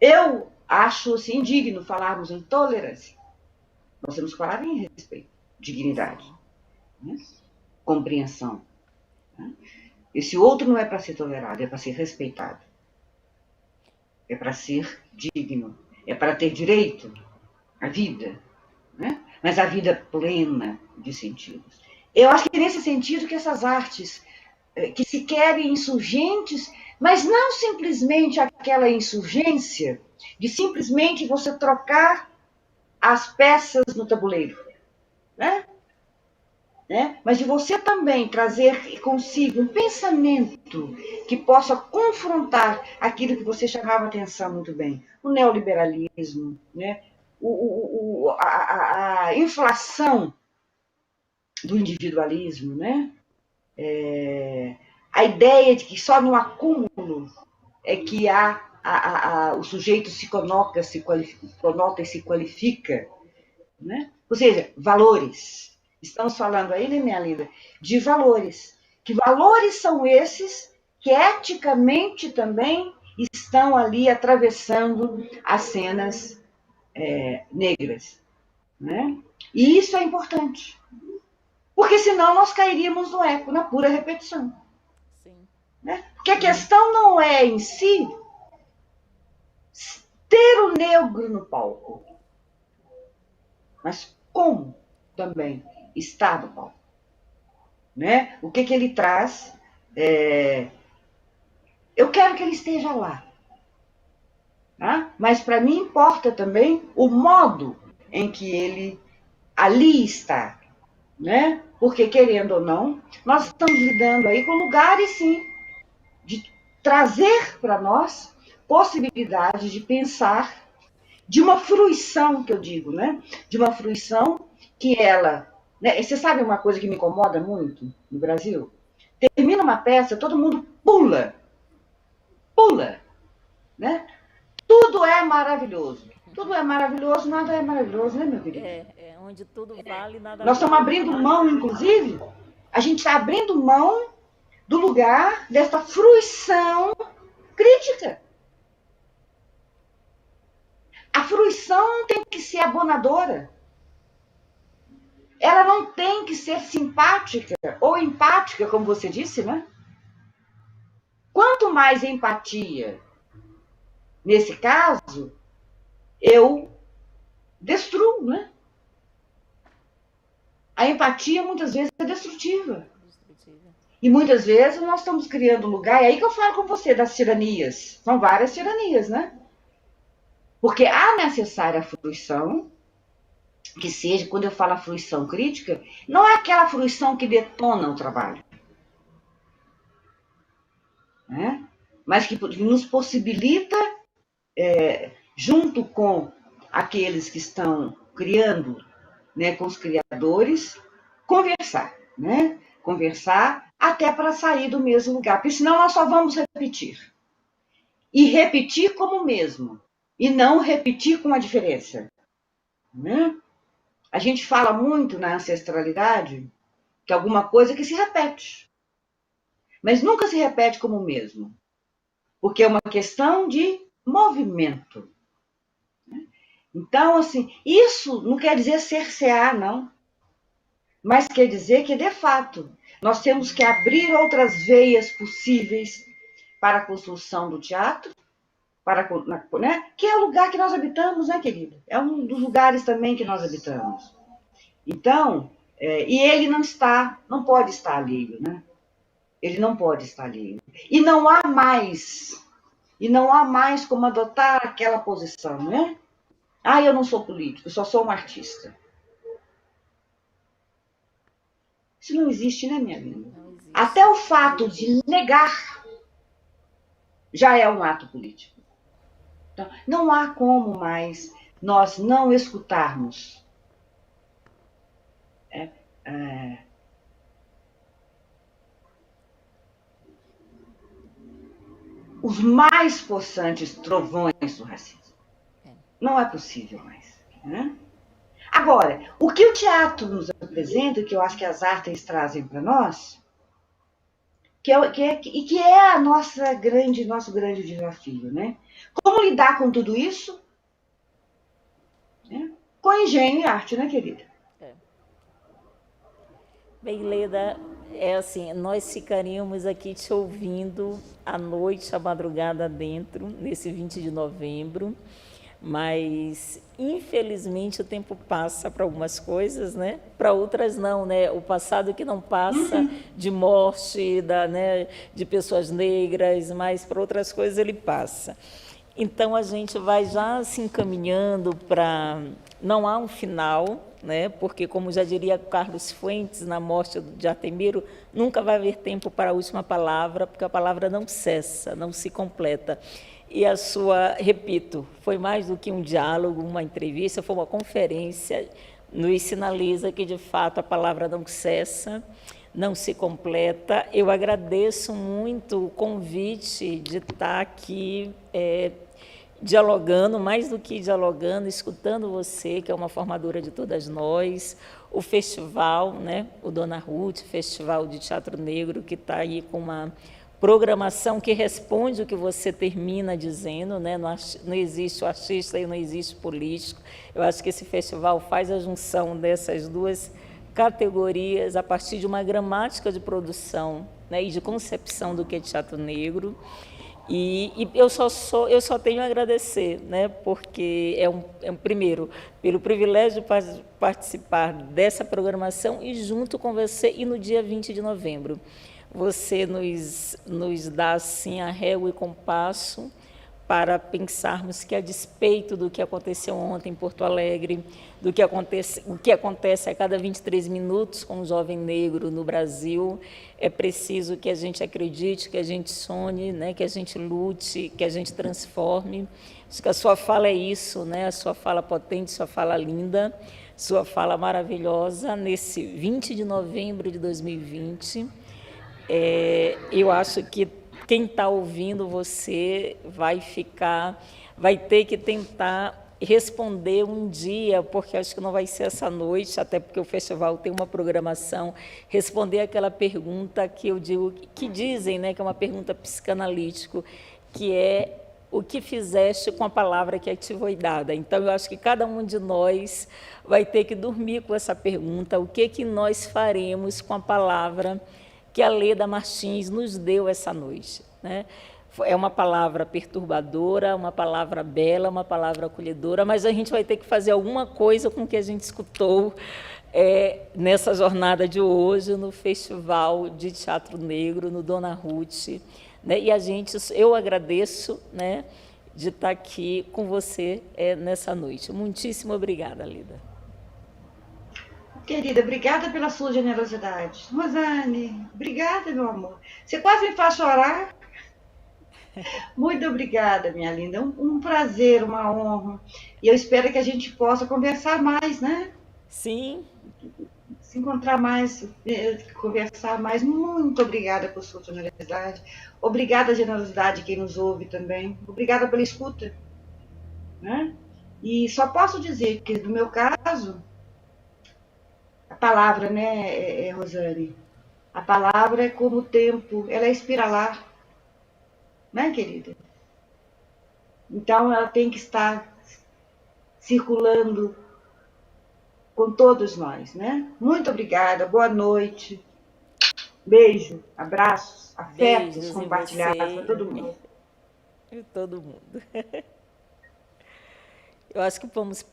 eu acho assim, indigno falarmos em tolerância. Nós temos que falar em respeito, dignidade, né? Compreensão. Né? Esse outro não é para ser tolerado, é para ser respeitado. É para ser digno, é para ter direito à vida, né? Mas a vida plena de sentidos. Eu acho que é nesse sentido que essas artes que se querem insurgentes, mas não simplesmente aquela insurgência de simplesmente você trocar as peças no tabuleiro, né? Mas de você também trazer consigo um pensamento que possa confrontar aquilo que você chamava atenção muito bem, o neoliberalismo, né? A inflação do individualismo, né? A ideia de que só no acúmulo é que o sujeito se conota e se qualifica, né? Ou seja, valores. Estamos falando aí, né, minha linda, de valores. Que valores são esses que eticamente também estão ali atravessando as cenas negras, né? E isso é importante. Porque senão nós cairíamos no eco, na pura repetição. Sim. Né? Porque a questão não é em si ter o negro no palco, mas como também está no palco. Né? O que ele traz? Eu quero que ele esteja lá. Tá? Mas para mim importa também o modo em que ele ali está. Né? Porque, querendo ou não, nós estamos lidando aí com lugares, sim, de trazer para nós possibilidade de pensar de uma fruição, que eu digo, né? De uma fruição que ela... Né? Você sabe uma coisa que me incomoda muito no Brasil? Termina uma peça, todo mundo pula. Pula. Né? Tudo é maravilhoso. Tudo é maravilhoso, nada é maravilhoso, né, meu querido? Onde tudo vale, nada Nós estamos vale. abrindo mão, inclusive, a gente está abrindo mão do lugar dessa fruição crítica. A fruição tem que ser abonadora. Ela não tem que ser simpática ou empática, como você disse, né? Quanto mais empatia, nesse caso, eu destruo, né? A empatia muitas vezes é destrutiva. E muitas vezes nós estamos criando um lugar, é aí que eu falo com você das tiranias. São várias tiranias, né? Porque há necessária fruição, que seja, quando eu falo a fruição crítica, não é aquela fruição que detona o trabalho, né? Mas que nos possibilita, junto com aqueles que estão criando, né, com os criadores, conversar, né? Conversar até para sair do mesmo lugar, porque senão nós só vamos repetir. E repetir como o mesmo, e não repetir com a diferença, né? A gente fala muito na ancestralidade que alguma coisa que se repete, mas nunca se repete como o mesmo, porque é uma questão de movimento. Então, assim, isso não quer dizer cercear, não, mas quer dizer que, de fato, nós temos que abrir outras veias possíveis para a construção do teatro, né? Que é o lugar que nós habitamos, né, querido? É um dos lugares também que nós habitamos. Então, e ele não pode estar alheio, né? Ele não pode estar alheio. E não há mais como adotar aquela posição, né? Ah, eu não sou político, só sou um artista. Isso não existe, né, minha linda? Até o fato de negar já é um ato político. Então, não há como mais nós não escutarmos os mais possantes trovões do racismo. Não é possível mais. Né? Agora, o que o teatro nos apresenta, que eu acho que as artes trazem para nós, que é nosso grande desafio, né? Como lidar com tudo isso? Né? Com engenho e arte, né, querida? Bem, Leda, assim, nós ficaríamos aqui te ouvindo à noite, à madrugada dentro, nesse 20 de novembro. Mas, infelizmente, o tempo passa para algumas coisas, né? Para outras não, né? O passado que não passa de morte, né? De pessoas negras, mas para outras coisas ele passa. Então, a gente vai já se encaminhando para... Não há um final, né? Porque, como já diria Carlos Fuentes, na morte de Artemiro, nunca vai haver tempo para a última palavra, porque a palavra não cessa, não se completa. E a sua, repito, foi mais do que um diálogo, uma entrevista, foi uma conferência, nos sinaliza que, de fato, a palavra não cessa, não se completa. Eu agradeço muito o convite de estar aqui dialogando, mais do que dialogando, escutando você, que é uma formadora de todas nós, o festival, né, o Dona Ruth, Festival de Teatro Negro, que está aí com uma programação que responde o que você termina dizendo, né? Não existe o artista e não existe o político. Eu acho que esse festival faz a junção dessas duas categorias a partir de uma gramática de produção, né, e de concepção do que é teatro negro. E eu só tenho a agradecer, né, porque primeiro, pelo privilégio de participar dessa programação e junto com você, e no dia 20 de novembro. Você nos dá, assim, a régua e compasso para pensarmos que, a despeito do que aconteceu ontem em Porto Alegre, o que acontece a cada 23 minutos com um jovem negro no Brasil, é preciso que a gente acredite, que a gente sonhe, né, que a gente lute, que a gente transforme. Acho que a sua fala é isso, né, a sua fala potente, sua fala linda, sua fala maravilhosa, nesse 20 de novembro de 2020. Eu acho que quem está ouvindo você vai ter que tentar responder um dia, porque acho que não vai ser essa noite, até porque o festival tem uma programação, responder aquela pergunta que eu digo, que dizem, né, que é uma pergunta psicanalítica, que é: o que fizeste com a palavra que te foi dada? Então, eu acho que cada um de nós vai ter que dormir com essa pergunta: o que nós faremos com a palavra que a Leda Martins nos deu essa noite, né? É uma palavra perturbadora, uma palavra bela, uma palavra acolhedora, mas a gente vai ter que fazer alguma coisa com o que a gente escutou nessa jornada de hoje, no Festival de Teatro Negro, no Dona Ruth, né? E eu agradeço, né, de estar aqui com você nessa noite. Muitíssimo obrigada, Leda. Querida, obrigada pela sua generosidade. Rosane, obrigada, meu amor. Você quase me faz chorar. Muito obrigada, minha linda. Um prazer, uma honra. E eu espero que a gente possa conversar mais, né? Sim. Se encontrar mais, conversar mais. Muito obrigada por sua generosidade. Obrigada a generosidade de quem nos ouve também. Obrigada pela escuta, né? E só posso dizer que, no meu caso, a palavra, né, Rosane? A palavra é como o tempo, ela é espiralar, né, querida? Então, ela tem que estar circulando com todos nós, né? Muito obrigada, boa noite, beijo, abraços, afetos Beijos compartilhados para todo mundo. E todo mundo. Eu acho que vamos...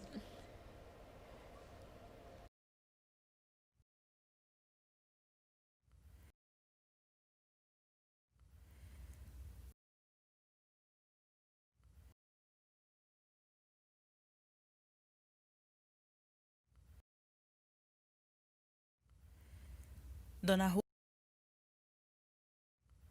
Dona Ruth